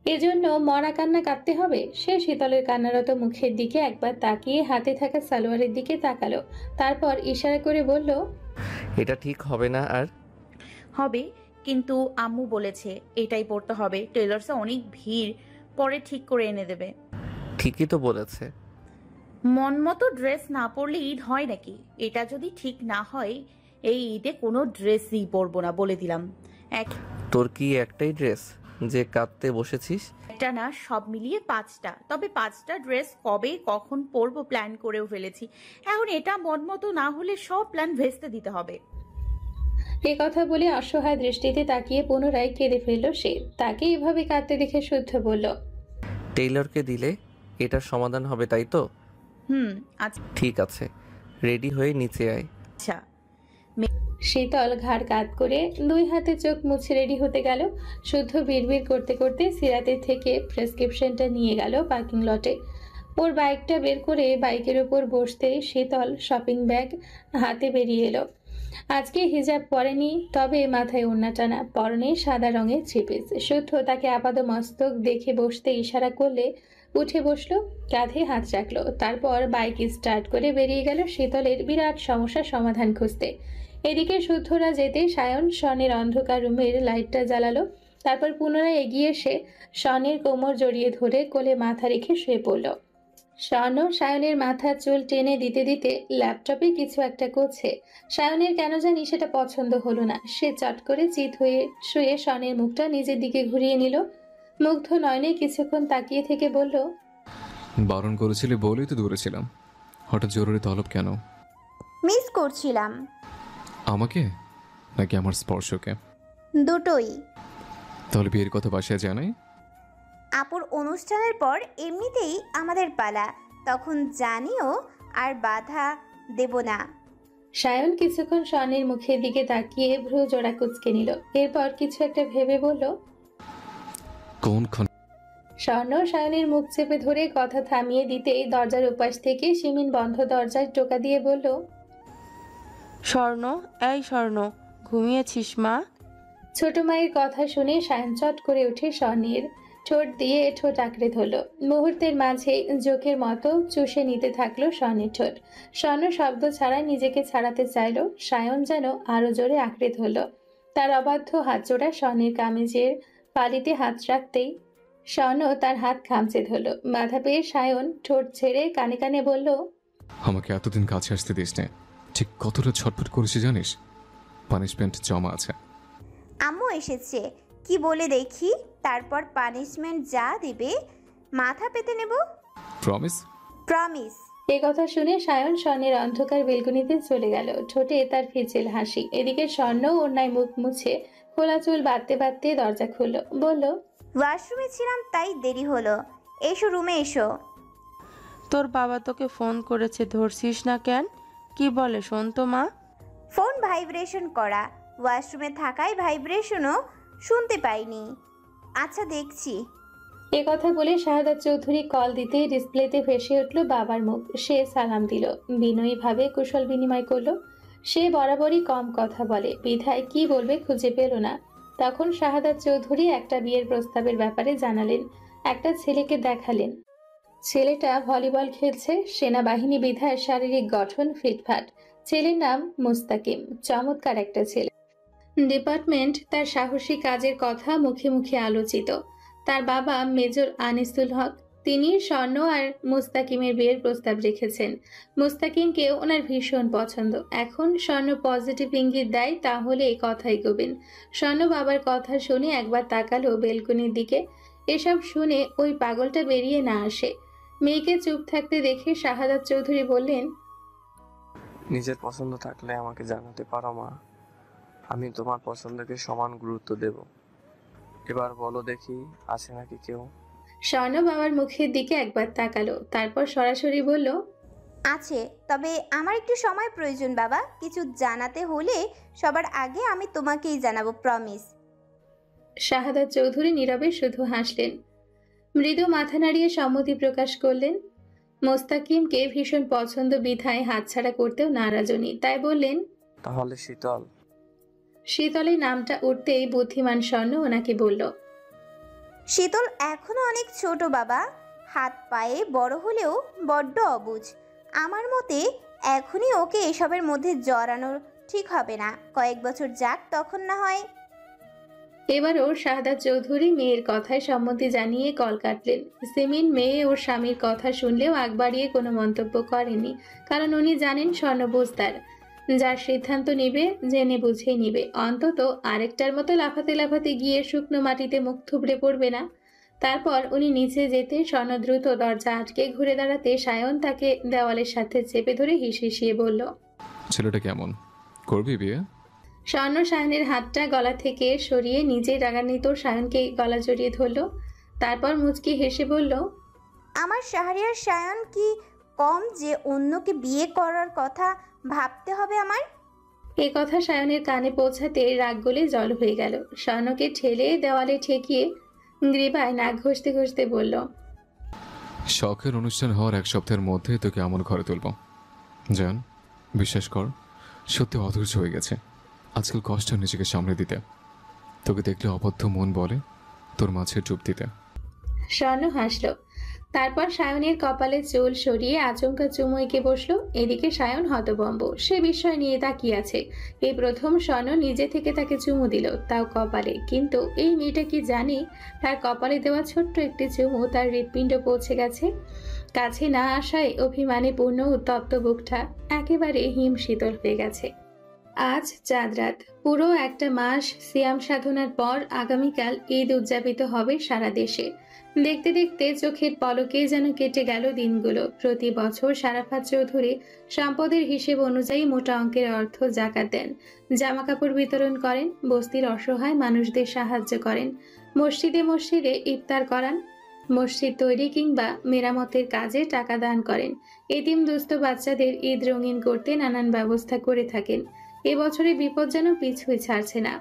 এজন্য মরা কান্না কাঁদতে হবে? সে শীতলের কান্নারত মুখের দিকে একবার তাকিয়ে হাতে থাকা সালোয়ারের দিকে তাকালো, তারপর ইশারা করে বলল, এটা ঠিক হবে না। আর হবে, কিন্তু আম্মু বলেছে এটাই পড়তে হবে। টেলার্সে অনেক ভিড়, পরে ঠিক করে এনে দেবে। ঠিকই তো বলেছে। মন মতো ড্রেস না পরলে ঈদ হয় নাকি? এটা যদি ঠিক না হয় এই ঈদে কোনো ড্রেসই পরবো না, বলে দিলাম। তোর কি একটাই ড্রেস যে কাঁদতে বসেছিস? একটা না, সব মিলিয়ে 5টা। তবে 5টা ড্রেস কবে কখন পরবো প্ল্যান করেও ফেলেছি। এখন এটা মন মতো না হলে সব প্ল্যান ভেস্তে দিতে হবে। এ কথা বলে অসহায় দৃষ্টিতে তাকিয়ে পুনরায় কেঁদে ফেলল সে। তাকে এভাবে কাঁদতে দেখে শুদ্ধ বলল, টেইলরকে দিলে এটার সমাধান হবে, তাই তো? আচ্ছা ঠিক আছে, রেডি হয়ে নিচে আয়। আচ্ছা। শীতল ঘাড় কাত করে দুই হাতে চোখ মুছে রেডি হতে গেল। শুদ্ধ বিড়বিড় করতে করতে সিরাতের থেকে প্রেসক্রিপশনটা নিয়ে গেল পার্কিং লটে। ওর বাইকটা বের করে বাইকের উপর বসতেই শীতল শপিং ব্যাগ হাতে বেরিয়ে এলো। আজকে হিজাব পরেনি, তবে মাথায় ওড়না টানা, পরনে সাদা রঙের থ্রি পিস। শুদ্ধ তাকে আপাদমস্তক দেখে বসতে ইশারা করলে উঠে বসলো, কাঁধে হাত রাখলো। তারপর বাইক স্টার্ট করে বেরিয়ে গেল শীতলের বিরাট সমস্যার সমাধান খুঁজতে। এদিকে শুদ্ধরা যেতে সায়ন শনের অন্ধকার রুমের লাইটটা জ্বালালো। তারপর পুনরায় এগিয়ে এসে শনের কোমর জড়িয়ে ধরে কোলে মাথা রেখে শুয়ে পড়ল। শনও সায়নের মাথার চুল টেনে দিতে দিতে ল্যাপটপে কিছু একটা করছে। সায়নের কেন জানি সেটা পছন্দ হলো না। সে চট করে চিত হয়ে শুয়ে শনের মুখটা নিজের দিকে ঘুরিয়ে নিল। মুগ্ধ নয়নে কিছুক্ষণ তাকিয়ে থেকে বলল, বারণ করেছিলি বলেই তো দূরে ছিলাম, হঠাৎ জরুরি তলব কেন? মিস করছিলাম। আমাকে নাকি আমার স্পর্শকে? দুটোই। তাহলে বিয়ের কথা বাসায় জানাই? আপুর অনুষ্ঠানের পর এমনিতেই আমাদের পালা, তখন জানিও, আর বাধা দেব না। সায়ন কিছুক্ষণ শনের মুখের দিকে তাকিয়ে ভ্রু জোড়া কুঁচকে নিল। এরপর কিছু একটা ভেবে বলল, কোনক্ষণ? স্বর্ণ সায়নের মুখ চেপে ধরে কথা থামিয়ে দিতেই দরজার উপাস থেকে সিমিন বন্ধ দরজায় টোকা দিয়ে বলল, স্বর্ণ, এই স্বর্ণ, ঘুমিয়েছিস মা? ছোট মায়ের কথা শুনে সায়ন চট করে উঠে স্বর্ণের ঠোঁট দিয়ে ঠোঁট আঁকড়ে ধরল। মুহূর্তের মাঝে জোকের মতো চুষে নিতে থাকলো স্বর্ণের ঠোঁট। স্বর্ণ শব্দ ছাড়া নিজেকে ছাড়াতে চাইল। সায়ন যেন আরো জোরে আঁকড়ে ধরল। তার অবাধ্য হাত জোড়া স্বর্ণের কামিজের পালিতে হাত রাখতেই স্বর্ণ তার হাত খামচে ধরল। বাধা পেয়ে সায়ন ঠোঁট ছেড়ে কানে কানে বলল, আমাকে এতদিন কাছে আসতে দিস না, ঠিক কতটা ছটফট করেছি জানিস? পানিশমেন্ট জমা আছে। আম্মু এসেছে, কি বলে দেখি, তারপর পানিশমেন্ট যা দিবে মাথা পেতে নেব। প্রমিস? প্রমিস। এ কথা শুনে সায়ন স্বর্ণের অন্ধকার বেলকুনিতে চলে গেল। ঠোঁটে তার ফিচেল হাসি। এদিকে স্বর্ণ ওড়নায় মুখ মুছে খোলা চুল বাঁধতে বাঁধতে দরজা খুলল, বলল, ওয়াশরুমে ছিলাম তাই দেরি হলো, এসো রুমে এসো। তোর বাবা তোকে ফোন করেছে, ধরছিস না কেন? কি বলে শোন তো মা। ফোন ভাইব্রেশন করা, ওয়াশরুমে থাকায় ভাইব্রেশনও শুনতে পাইনি। আচ্ছা দেখছি। এ কথা বলে শাহাদাত চৌধুরী কল দিতেই ডিসপ্লেতে ভেসে উঠল বাবার মুখ। সে সালাম দিল, বিনয়ীভাবে কুশল বিনিময় করলো। সে বরাবরই কম কথা বলে, বিধায় কি বলবে খুঁজে পেল না। তখন শাহাদাত চৌধুরী একটা বিয়ের প্রস্তাবের ব্যাপারে জানালেন, একটা ছেলেকে দেখালেন। ছেলেটা ভলিবল খেলছে, সেনাবাহিনী বিধায় শারীরিক গঠন ফিটফাট। ছেলের নাম মুস্তাকিম, চমৎকার একটা ছেলে। ডিপার্টমেন্ট তার সাহসী কাজের কথা মুখে মুখে আলোচিত। তার বাবা মেজর আনিসুল হক, তিনি স্বর্ণ আর মুস্তাকিমের বিয়ের প্রস্তাব রেখেছেন। মুস্তাকিমকে ওনার ভীষণ পছন্দ। এখন স্বর্ণ পজিটিভ ইঙ্গিত দেয়, তাহলে এই কথাই কবেন। স্বর্ণ বাবার কথা শুনে একবার তাকালো বেলকনির দিকে। এসব শুনে ওই পাগলটা বেরিয়ে না আসে। মেয়েকে চুপ থাকতে দেখে শাহাদাত চৌধুরী বললেন, নিজের পছন্দ থাকলে আমাকে জানাতে পারো মা, আমি তোমার পছন্দকে সমান গুরুত্ব দেব। এবার বলো দেখি, আছে নাকি কেউ? স্বর্ণ বাবার মুখের দিকে একবার তাকালো, তারপর সরাসরি বলল, আছে, তবে আমার একটু সময় প্রয়োজন বাবা। কিছু জানাতে হলে সবার আগে আমি তোমাকেই জানাবো, প্রমিস। শাহাদাত চৌধুরী নীরবে শুধু হাসলেন, মৃদু মাথা নাড়িয়ে সম্মতি প্রকাশ করলেন। মোস্তাকিমকে ভীষণ পছন্দ বিধায় হাতছাড়া করতেও নারাজ উনি, তাই বললেন, তাহলে শীতল। শীতলের নামটা উঠতেই বুদ্ধিমান স্বর্ণ ওনাকে বলল, শীতল এখনো অনেক ছোট বাবা, হাত পায়ে বড় হলেও বড্ড অবুঝ। আমার মতে এখনই ওকে এসবের মধ্যে জড়ানো ঠিক হবে না, কয়েক বছর যাক, তখন না হয়। এবারও শাহাদাত চৌধুরী মেয়ের কথায় সম্মতি জানিয়ে কল কাটলেন। সিমিন মেয়ে ওর স্বামীর কথা শুনলেও আগ বাড়িয়ে কোনো মন্তব্য করেনি, কারণ উনি জানেন স্বর্ণ বুঝদার, যার সিদ্ধান্ত নিবে জেনে বুঝেই নিবে। অন্তত আরেকটার মতো লাফাতে লাফাতে গিয়ে শুকনো মাটিতে মুখ থুবড়ে পড়বে না। তারপর উনি নিচে যেতে স্বর্ণ দ্রুত দরজা আটকে ঘুরে দাঁড়াতে সায়ন তাকে দেওয়ালের সাথে চেপে ধরে হিসিয়ে বলল, ছেলেটা কেমন, করবি বিয়ে? স্বর্ণ সায়নের হাতটা গলা থেকে সরিয়ে নিজেই রাগান্বিত সায়নকে গলা জড়িয়ে ধরল। তারপর মুচকি হেসে বলল, আমার শাহরিয়ার সায়ন কি কম যে অন্যকে বিয়ে করার কথা ভাবতে হবে আমার? এ কথা সায়নের কানে পৌঁছাতে রাগ গলে জল হয়ে গেল। স্বর্ণকে ঠেলে দেওয়ালে ঠেকিয়ে গ্রীবায় নাক ঘষতে ঘষতে বলল, শখের অনুষ্ঠান হওয়ার এক সপ্তাহের মধ্যে তোকে আমার ঘরে তুলব। জান, বিশ্বাস কর, সত্যি অধৈর্য হয়ে গেছে আজকাল কষ্ট নিজেকে সামলে দিতে। তোকে দেখলে অবদ্ধ মন বলে তোর মাঝে ডুব দিতে। স্বর্ণ হাসল, তারপর সায়নের কপালে চুল সরিয়ে আচমকা চুমু এঁকে বসলো। এদিকে সায়ন হতভম্ব, সে বিষয় নিয়ে তাকিয়ে আছে। এই প্রথম স্বর্ণ নিজে থেকে তাকে চুমু দিল, তাও কপালে। কিন্তু এই মেয়েটা কি জানে তার কপালে দেওয়া ছোট্ট একটি চুমু তার হৃৎপিণ্ড পৌঁছে গেছে। কাছে না আসায় অভিমানে পূর্ণ উত্তপ্ত বুকটা একেবারে হিম শীতল হয়ে গেছে। আজ চাঁদ রাত, পুরো একটা মাস সিয়াম সাধনার পর আগামীকাল ঈদ উদযাপিত হবে সারা দেশে। দেখতে দেখতে চোখের পলকে যেন কেটে গেল দিনগুলো। প্রতি বছর শারাফাত চৌধুরী সম্পদের হিসেব অনুযায়ী মোটা অঙ্কের অর্থ জাকাত দেন, জামা কাপড় বিতরণ করেন, বস্তির অসহায় মানুষদের সাহায্য করেন, মসজিদে মসজিদে ইফতার করান, মসজিদ তৈরি কিংবা মেরামতের কাজে টাকা দান করেন। এতিম দুস্থ বাচ্চাদের ঈদ রঙিন করতে নানান ব্যবস্থা করে থাকেন। এবছরে বিপদ যেন পিছুই ছাড়ছে না।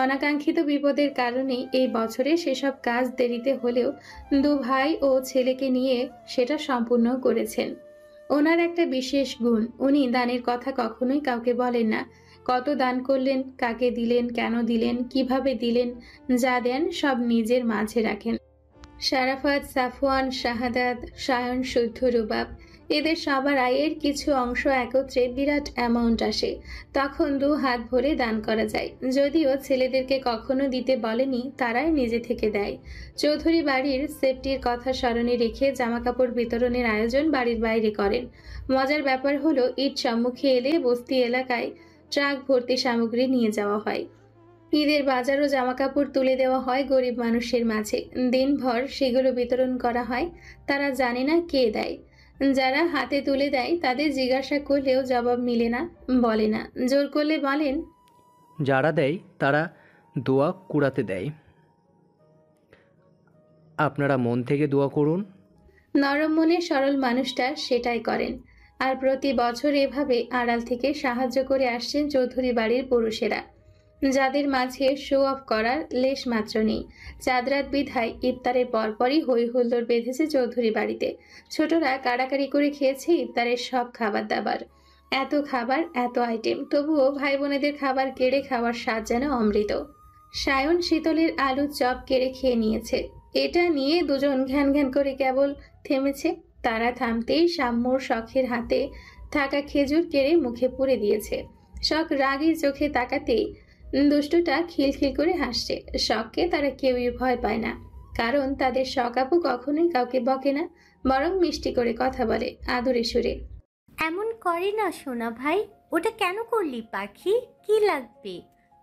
অনাকাঙ্ক্ষিত বিপদের কারণে এই বছরে সেসব কাজ দেরিতে হলেও দু ভাই ও ছেলেকে নিয়ে সেটা সম্পূর্ণ করেছেন। ওনার একটা বিশেষ গুণ, উনি দানের কথা কখনোই কাউকে বলেন না। কত দান করলেন, কাকে দিলেন, কেন দিলেন, কিভাবে দিলেন, যা দেন সব নিজের মাঝে রাখেন। শারাফাত, সাফওয়ান, শাহাদাত, সায়ন, শুদ্ধ, রুবাব, এদের সবার আয়ের কিছু অংশ একত্রে বিরাট অ্যামাউন্ট আসে। তখন দু হাত ভরে দান করা যায়। যদিও ছেলেদেরকে কখনো দিতে বলেনি, তারাই নিজে থেকে দেয়। চৌধুরী বাড়ির সেফটির কথা স্মরণে রেখে জামাকাপড় বিতরণের আয়োজন বাড়ির বাইরে করেন। মজার ব্যাপার হলো, ঈদ সম্মুখে এলে বস্তি এলাকায় ট্রাক ভর্তি সামগ্রী নিয়ে যাওয়া হয়। ঈদের বাজার ও জামাকাপড় তুলে দেওয়া হয় গরিব মানুষের মাঝে। দিনভর সেগুলো বিতরণ করা হয়। তারা জানে না কে দেয়। যারা হাতে তুলে দেয় তাদের জিজ্ঞাসা করলেও জবাব মিলে না, বলে না। জোর করলে বলেন, যারা দেয় তারা দোয়া কুড়াতে দেয়, আপনারা মন থেকে দোয়া করুন। নরম মনে সরল মানুষটা সেটাই করেন। আর প্রতি বছর এভাবে আড়াল থেকে সাহায্য করে আসছেন চৌধুরী বাড়ির পুরুষেরা। যাদের মাঝে শো অফ করার লেশ মাত্র নেই। চাঁদরাত বিধায় ইফতারের পরপরই হই হুল্লোড় বেঁধেছে চৌধুরী বাড়িতে। ছোটরা কাড়াকাড়ি করে খেয়েছে ইফতারের সব খাবার দাবার। এত খাবার, এত আইটেম, তবুও ভাই বোনেদের খাবার কেড়ে খাওয়ার স্বাদ যেন অমৃত। সায়ন শীতলের আলু চপ কেড়ে খেয়ে নিয়েছে। এটা নিয়ে দুজন ঘ্যান ঘ্যান করে কেবল থেমেছে। তারা থামতেই শাম্মুর শখের হাতে থাকা খেজুর কেড়ে মুখে পুরে দিয়েছে। শখ রাগী চোখে তাকাতেই দুষ্টুটা খিলখিল করে হাসছে। শখকে তারা কেউই ভয় পায় না, কারণ তাদের শখ আপু কখনোই কাউকে বকে না, বরং মিষ্টি করে কথা বলে আদুরে সুরে। এমন করে না সোনা ভাই, ওটা কেন করলি পাখি? কি লাগবে?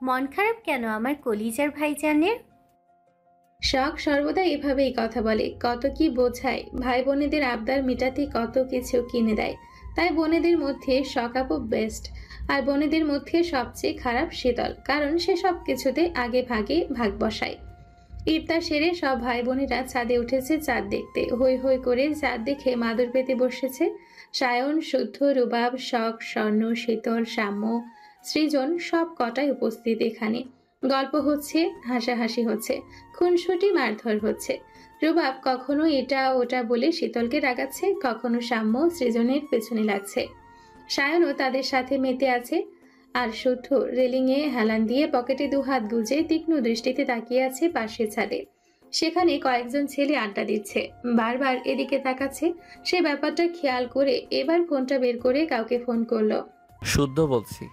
মন খারাপ কেন আমার কলিজার ভাইজানের? শখ সর্বদা এভাবেই কথা বলে, কত কি বোঝায়, ভাই বোনেদের আবদার মেটাতে কত কিছু কিনে দেয়। তাই বোনেদের মধ্যে শখ আপু বেস্ট, আর বোনেদের মধ্যে সবচেয়ে খারাপ শীতল, কারণ সে সব কিছুতে আগে ভাগে ভাগ বসায়। ইফতার সেরে সব ভাই বোনেরা ছাদে উঠেছে চাঁদ দেখতে। হই হই করে চাঁদ দেখে মাদুর পেতে বসেছে। সায়ন, শুদ্ধ, রুবাব, শখ, স্বর্ণ, শীতল, সাম্য, সৃজন সব কটাই উপস্থিত এখানে। গল্প হচ্ছে, হাসাহাসি হচ্ছে, খুনসুটি মারধর হচ্ছে। রুবাব কখনো এটা ওটা বলে শীতলকে রাগাচ্ছে, কখনো সাম্য সৃজনের পেছনে লাগছে। সায়নও তাদের সাথে মেতে আছে। আর শুদ্ধ রেলিংয়ে হেলান দিয়ে পকেটে দুহাত গুজে তীক্ষ্ণ দৃষ্টিতে তাকিয়ে আছে পাশের ছাদে। সেখানে কয়েকজন ছেলে আড্ডা দিচ্ছে, বারবার এদিকে তাকাচ্ছে। সে ব্যাপারটা খেয়াল করে এবার ফোনটা বের করে কাউকে ফোন করলো। শুদ্ধ বলছি।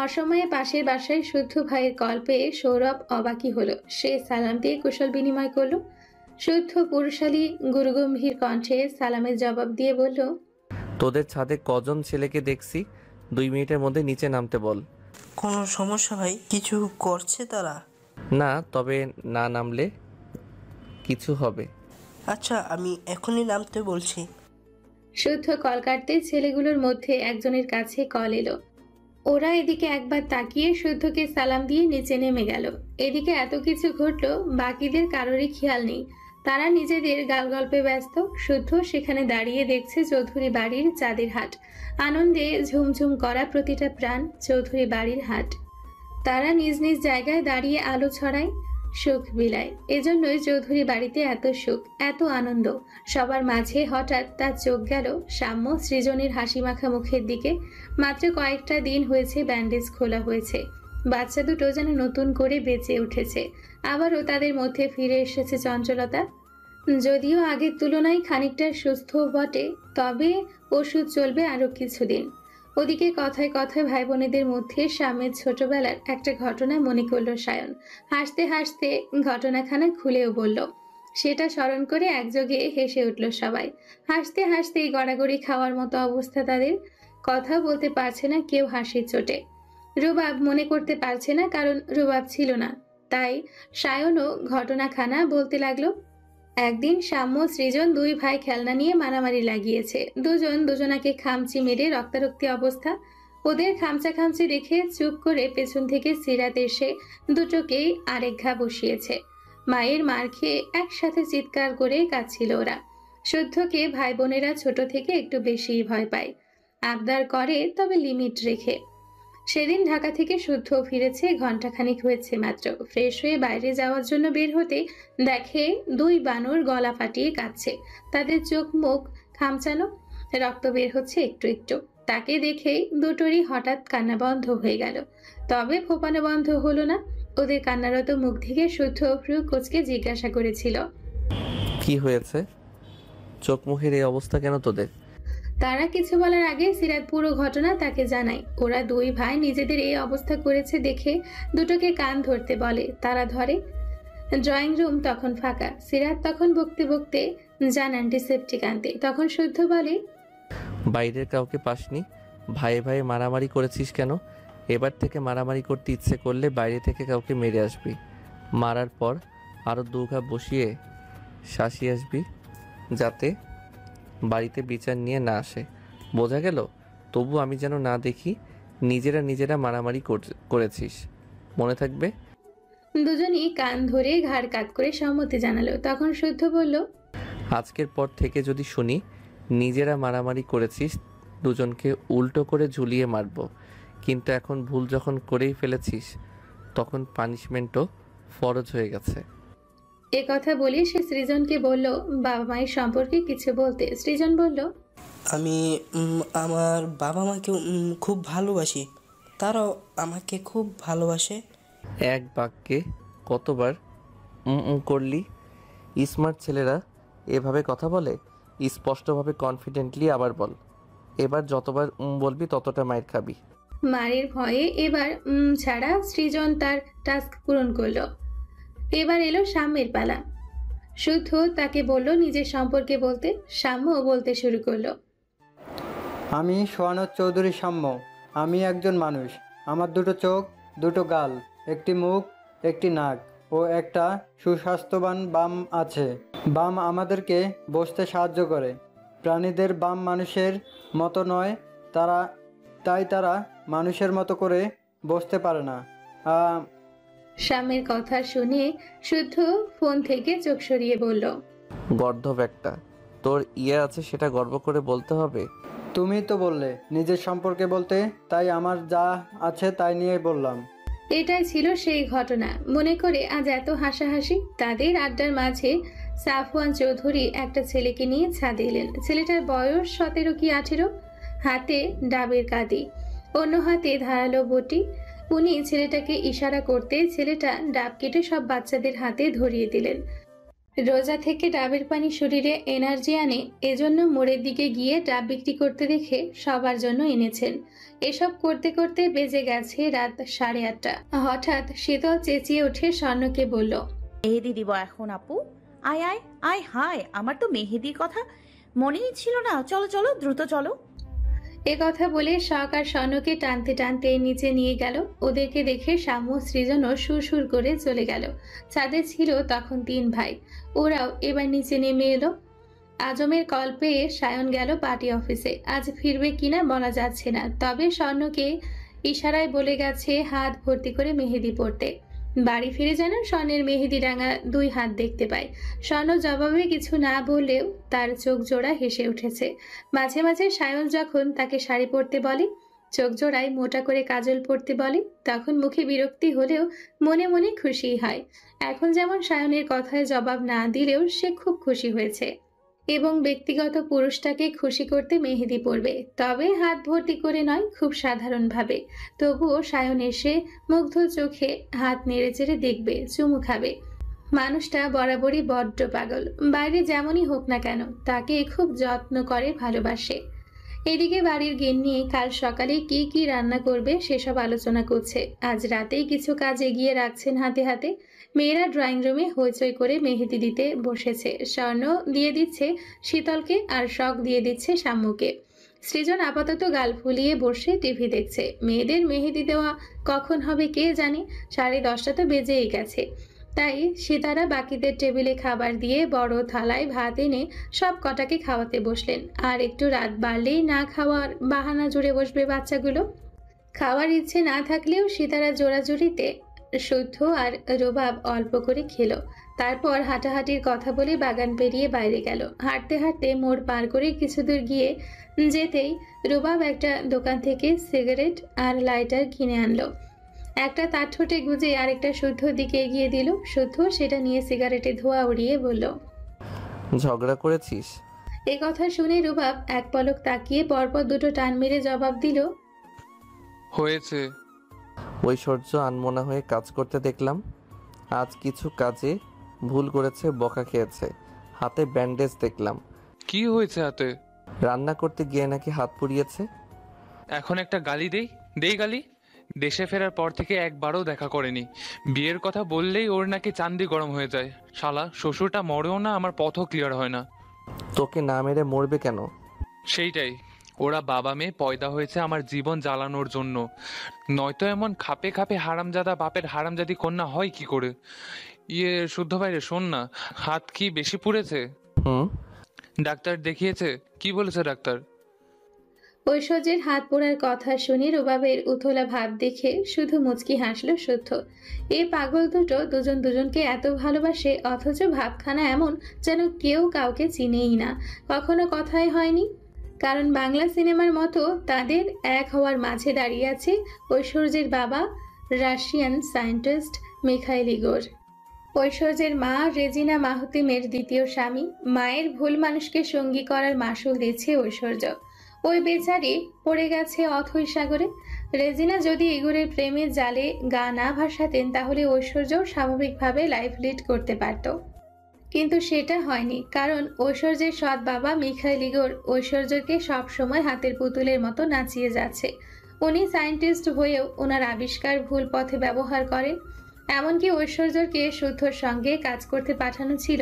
অসময়ে পাশের বাসায় শুদ্ধ ভাইয়ের কল পেয়ে সৌরভ অবাকি হলো। সে সালাম দিয়ে কুশল বিনিময় করলো। শুদ্ধ পুরুষালী গুরুগম্ভীর কণ্ঠে সালামের জবাব দিয়ে বলল, তোদের ছাদে কজন ছেলেকে দেখছি, 2 মিনিটের মধ্যে নিচে নামতে বল। কোনো সমস্যা ভাই? কিছু করছে তারা? না, তবে না নামলে কিছু হবে। আচ্ছা, আমি এখনই নামতে বলছি। শুদ্ধ কল কাটতে ছেলেগুলোর মধ্যে একজনের কাছে কল এলো। ওরা এদিকে একবার তাকিয়ে শুদ্ধকে সালাম দিয়ে নিচে নেমে গেল। এদিকে এত কিছু ঘটলো, বাকিদের কারোরই খেয়াল নেই। তারা নিজেদের গালগল্পে ব্যস্ত। শুদ্ধ সেখানে দাঁড়িয়ে দেখছে চৌধুরী বাড়ির চাঁদের হাট। আনন্দে ঝুমঝুম করা প্রতিটা প্রাণ চৌধুরী বাড়ির হাট। তারা নিজ নিজ জায়গায় দাঁড়িয়ে আলো ছড়ায়, সুখ বিলায়। এজন্যই চৌধুরী বাড়িতে এত সুখ, এত আনন্দ। সবার মাঝে হঠাৎ তার চোখ গেল সাম্য সৃজনের হাসি মাখা মুখের দিকে। মাত্র কয়েকটা দিন হয়েছে ব্যান্ডেজ খোলা হয়েছে। বাচ্চা দুটো যেন নতুন করে বেঁচে উঠেছে। আবারও তাদের মধ্যে ফিরে এসেছে চঞ্চলতা। যদিও আগের তুলনায় খানিকটা সুস্থ বটে, তবে ওষুধ চলবে আরো কিছুদিন। ওদিকে কথায় কথায় ভাই বোনেদের মধ্যে স্বামীর ছোটবেলার একটা ঘটনা মনে করলো সায়ন। হাসতে হাসতে ঘটনাখানা খুলেও বলল। সেটা স্মরণ করে একযোগে হেসে উঠল সবাই। হাসতে হাসতেই গড়াগড়ি খাওয়ার মতো অবস্থা তাদের। কথা বলতে পারছে না কেউ হাসির চোটে। রুবাব মনে করতে পারছে না, কারণ রুবাব ছিল না। তাই সায়নও ঘটনাখানা বলতে লাগলো। একদিন সাম্য সৃজন 2 ভাই খেলনা নিয়ে মারামারি লাগিয়েছে। দুজন দুজনাকে খামচি মেরে রক্তারক্তি অবস্থা। ওদের খামচাখামচি দেখে চুপ করে পেছন থেকে সিরাত এসে দুটোকেই আরেক ঘা বসিয়েছে। মায়ের মার খেয়ে একসাথে চিৎকার করে কাঁদছিল ওরা। শুদ্ধকে ভাই বোনেরা ছোট থেকে একটু বেশিই ভয় পায়। আবদার করে, তবে লিমিট রেখে। সেদিন ঢাকা থেকে শুদ্ধ ফিরেছে, ঘন্টাখানিক হয়েছে মাত্র। ফ্রেশ হয়ে বাইরে যাওয়ার জন্য বের হতে দেখে 2 বানর গলা ফাটিয়ে কাঁদছে। তাদের চোখ মুখ খামচানো, রক্ত বের হচ্ছে একটু একটু। তাকে দেখেই দুটোরই হঠাৎ কান্না বন্ধ হয়ে গেল। তবে ফোপানো বন্ধ হলো না। ওদের কান্নারত মুখ থেকে শুদ্ধ ভ্রু কুঁচকে জিজ্ঞাসা করেছিল, কি হয়েছে? চোখ মুখের এই অবস্থা কেন তোদের? তারা কিছু বলার আগে সিরাত পুরো ঘটনা তাকে জানায়। ওরা 2 ভাই নিজেদের এই অবস্থা করেছে দেখে দুটোকে কান ধরতে বলে। তারা ধরে। ড্রয়িং রুম তখন ফাঁকা। সিরাত তখন বকতে বকতে যান অ্যান্টিসেপটিক আনতে। তখন শুদ্ধ বলে, বাইরের কাউকে পাসনি? ভাইয়ে ভাইয়ে মারামারি করেছিস কেন? এবার থেকে মারামারি করতে ইচ্ছে করলে বাইরে থেকে কাউকে মেরে আসবি। মারার পর আরও 2 ঘা বসিয়ে শাসিয়ে আসবি, যাতে বাড়িতে বিচার নিয়ে না আসে। বোঝা গেল? তবু আমি যেন না দেখি নিজেরা মারামারি করেছিস। মনে থাকবে? দুজনই কান ধরে ঘাড় কাত করে সম্মতি জানালো। তখন শুদ্ধ বলল, আজকের পর থেকে যদি শুনি নিজেরা মারামারি করেছিস, দুজনকে উল্টো করে ঝুলিয়ে মারব। কিন্তু এখন ভুল যখন করেই ফেলেছিস, তখন পানিশমেন্টও ফরজ হয়ে গেছে। এ কথা বলে সে সৃজনকে বলল বাবা মায়ের সম্পর্কে কিছু বলতে। সৃজন বলল, আমি আমার বাবা মাকে খুব ভালোবাসি, তারাও আমাকে খুব ভালোবাসে। এক বাক্যে কতবার করলি? স্মার্ট ছেলেরা এভাবে কথা বলে? স্পষ্টভাবে কনফিডেন্টলি আবার বল। এবার যতবার বলবি ততটা মায়ের খাবি। মারের ভয়ে এবার ছাড়া সৃজন তার টাস্ক পূরণ করলো। এবার এলো সাম্যের পালা। শুদ্ধ তাকে বলল নিজের সম্পর্কে বলতে। সাম্য বলতে শুরু করলো, আমি সোহানত চৌধুরী সাম্য। আমি একজন মানুষ। আমার দুটো চোখ, দুটো গাল, একটি মুখ, একটি নাক ও একটা সুস্বাস্থ্যবান বাম আছে। বাম আমাদেরকে বসতে সাহায্য করে। প্রাণীদের বাম মানুষের মতো নয়, তারা মানুষের মতো করে বসতে পারে না। সাম্যের কথা শুনে শুদ্ধ ফোন থেকে চোখ সরিয়ে বলল, গর্ধব একটা, তোর ইয়ে আছে সেটা গর্ব করে বলতে হবে। তুমি তো বললে নিজের সম্পর্কে বলতে, তাই আমার যা আছে তাই নিয়ে বললাম। এটাই ছিল সেই ঘটনা মনে করে আজ এত হাসাহাসি। তাদের আড্ডার মাঝে সাফওয়ান চৌধুরী একটা ছেলেকে নিয়ে ছাদে এলেন। ছেলেটার বয়স 17 কি 18, হাতে ডাবের কাঁদি, অন্য হাতে ধারালো বটি। উনি ছেলেটাকে ইশারা করতে ছেলেটা ডাব কেটে সব বাচ্চাদের হাতে ধরিয়ে দিলেন। রোজা থেকে ডাবের পানি শরীরে এনার্জি আনে, এজন্য মোড়ের দিকে গিয়ে ডাব বিক্রি করতে দেখে সবার জন্য এনেছেন। এসব করতে করতে বেজে গেছে রাত 8:30। হঠাৎ শীতল চেঁচিয়ে উঠে স্বর্ণকে বলল, মেহেদি দিব এখন আপু। আয় আয় আয় হায়, আমার তো মেহেদির কথা মনেই ছিল না। চলো চলো দ্রুত চলো। এ কথা বলে শখ আর স্বর্ণকে টানতে টানতে নিচে নিয়ে গেল। ওদেরকে দেখে সাম্য সৃজনও সুর করে চলে গেল। ছাদে ছিল তখন 3 ভাই, ওরাও এবার নিচে নেমে এলো। আজমের কল পেয়ে সায়ন গেল পার্টি অফিসে। আজ ফিরবে কিনা বলা যাচ্ছে না, তবে স্বর্ণকে ইশারায় বলে গেছে হাত ভর্তি করে মেহেদি পড়তে। বাড়ি ফিরে যেন স্বর্ণের মেহেদি রাঙা 2 হাত দেখতে পায়। স্বর্ণ জবাবে কিছু না বললেও তার চোখ জোড়া হেসে উঠেছে। মাঝে মাঝে সায়ন যখন তাকে শাড়ি পরতে বলে, চোখ জোড়ায় মোটা করে কাজল পরতে বলে, তখন মুখে বিরক্তি হলেও মনে মনে খুশি হয়। এখন যেমন সায়নের কথায় জবাব না দিলেও সে খুব খুশি হয়েছে এবং ব্যক্তিগত পুরুষটাকে খুশি করতে মেহেদি পরবে, তবে হাত ভর্তি করে নয়, খুব সাধারণভাবে। তবুও সায়ন এসে মুগ্ধ চোখে হাত নেড়ে চেড়ে দেখবে, চুমু খাবে। মানুষটা বরাবরই বড্ড পাগল। বাইরে যেমনই হোক না কেন তাকে খুব যত্ন করে, ভালোবাসে। এদিকে বাড়ির গিন্নি কাল সকালে কি কি রান্না করবে সেসব আলোচনা করছে। আজ রাতেই কিছু কাজ এগিয়ে রাখছেন হাতে হাতে। মেয়েরা ড্রয়িং রুমে হইচই করে মেহেদি দিতে বসেছে। স্বর্ণ দিয়ে দিচ্ছে শীতলকে আর শখ দিয়ে দিচ্ছে সাম্যকে। সৃজন আপাতত গাল ফুলিয়ে বসে টিভি দেখছে। মেয়েদের মেহেদি দেওয়া কখন হবে কে জানে, 10:30 তো বেজেই গেছে। তাই সীতারা বাকিদের টেবিলে খাবার দিয়ে বড় থালায় ভাত এনে সব কটাকে খাওয়াতে বসলেন। আর একটু রাত বাড়লেই না খাওয়ার বাহানা জুড়ে বসবে বাচ্চাগুলো। খাওয়ার ইচ্ছে না থাকলেও সীতারা জোড়াজুড়িতে শুদ্ধ আর রুবাব অল্প করে খেলো। তারপর হাঁটাহাঁটির কথা বলে বাগান পেরিয়ে বাইরে গেল। হাঁটতে হাঁটতে মোড় পার করে কিছু দূর গিয়ে যেতেই রুবাব একটা দোকান থেকে সিগারেট আর লাইটার কিনে আনলো। একটা তার ঠোঁটে গুজে আরেকটা শুদ্ধ দিকে এগিয়ে দিল। শুদ্ধ সেটা নিয়ে সিগারেটে ধোঁয়া উড়িয়ে বলল, ঝগড়া করেছিস? এ কথা শুনে রুবাব এক পলক তাকিয়ে পরপর 2টো টান মেরে জবাব দিল, হয়েছে। ঐশ্বর্য আনমনা হয়ে কাজ করতে দেখলাম। আজ কিছু কাজে ভুল করেছে, বকা খেয়েছে, হাতে ব্যান্ডেজ দেখলাম। কি হয়েছে হাতে? রান্না করতে গিয়ে নাকি হাত পুড়িয়েছে। এখন একটা গালি দেই গালি। দেশে ফেরার পর থেকে একবারও দেখা করেনি। বিয়ের কথা বললেই ওর নাকি চান্দি গরম হয়ে যায়। শালা শ্বশুরটা মরেও না, আমার পথও ক্লিয়ার হয় না। তোকে না মেরে মরবে কেন? সেইটাই, ওরা বাবা মেয়ে পয়দা হয়েছে আমার জীবন জ্বালানোর জন্য, নয়তো এমন খাপে খাপে হারামজাদা বাপের হারামজাদি কন্যা হয় কি করে। শুদ্ধ ভাইরে শোন না, হাত কি বেশি পুড়েছে? ডাক্তার দেখিয়েছে? কি বলেছে ডাক্তার? ঐশ্বর্যের হাত পোড়ার কথা শুনে রুবাবের উথলা ভাব দেখে শুধু মুচকি হাসলো শুদ্ধ। এই পাগল দুটো দুজনকে এত ভালোবাসে, অথচ ভাবখানা এমন যেন কেউ কাউকে চিনেই না, কখনো কথাই হয়নি। কারণ বাংলা সিনেমার মতো তাদের এক হওয়ার মাঝে দাঁড়িয়ে আছে ঐশ্বর্যের বাবা রাশিয়ান সায়েন্টিস্ট মিখাইল ইগোর। ঐশ্বর্যের মা রেজিনা মাহতিমের দ্বিতীয় স্বামী। মায়ের ভুল মানুষকে সঙ্গী করার মাসুল দিচ্ছে ঐশ্বর্য। ওই বেচারি পড়ে গেছে অথৈ সাগরে। রেজিনা যদি ইগোরের প্রেমের জালে গা না ভাসাতেন তাহলে ঐশ্বর্য স্বাভাবিকভাবে লাইফ লিড করতে পারত, কিন্তু সেটা হয়নি, কারণ ঐশ্বর্যের সৎ বাবা মিখাইল ইগোর ঐশ্বর্যকে সবসময় হাতের পুতুলের মতো নাচিয়ে যাচ্ছে। উনি সায়েন্টিস্ট হয়েও ওনার আবিষ্কার ভুল পথে ব্যবহার করেন। এমনকি ঐশ্বর্যকে শুদ্ধর সঙ্গে কাজ করতে পাঠানো ছিল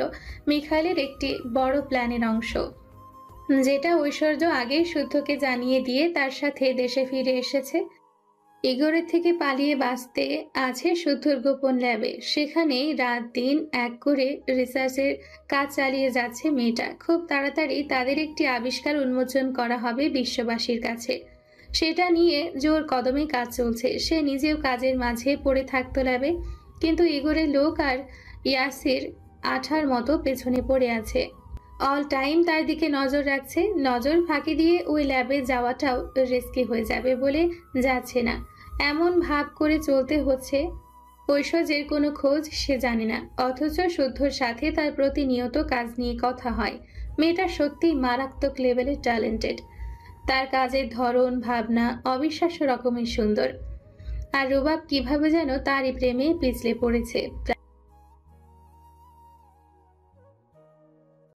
মিখাইলের একটি বড় প্ল্যানের অংশ, যেটা ঐশ্বর্য আগেই শুদ্ধকে জানিয়ে দিয়ে তার সাথে দেশে ফিরে এসেছে। ইগোরের থেকে পালিয়ে বাঁচতে আছে শুদ্ধর গোপন ল্যাবে। সেখানেই রাত দিন এক করে রিসার্চের কাজ চালিয়ে যাচ্ছে মেয়েটা। খুব তাড়াতাড়ি তাদের একটি আবিষ্কার উন্মোচন করা হবে বিশ্ববাসীর কাছে। সেটা নিয়ে জোর কদমে কাজ চলছে। সে নিজেও কাজের মাঝে পড়ে থাকতো ল্যাবে, কিন্তু ইগোরের লোক আর ইয়াসির আঠার মতো পেছনে পড়ে আছে। অল টাইম তার দিকে নজর রাখছে। নজর ফাঁকি দিয়ে ওই ল্যাবে যাওয়াটাও রিস্কি হয়ে যাবে বলে যাচ্ছে না, এমন ভাব করে চলতে হচ্ছে। ঐশ্বর্যের কোনো খোঁজ সে জানে না, অথচ শুদ্ধর সাথে তার প্রতিনিয়ত কাজ নিয়ে কথা হয়। মেয়েটা সত্যি মারাত্মক লেভেলের ট্যালেন্টেড। তার কাজের ধরন ভাবনা অবিশ্বাস্য রকমের সুন্দর। আর রুবাব কিভাবে যেন তারই প্রেমে পিছলে পড়েছে।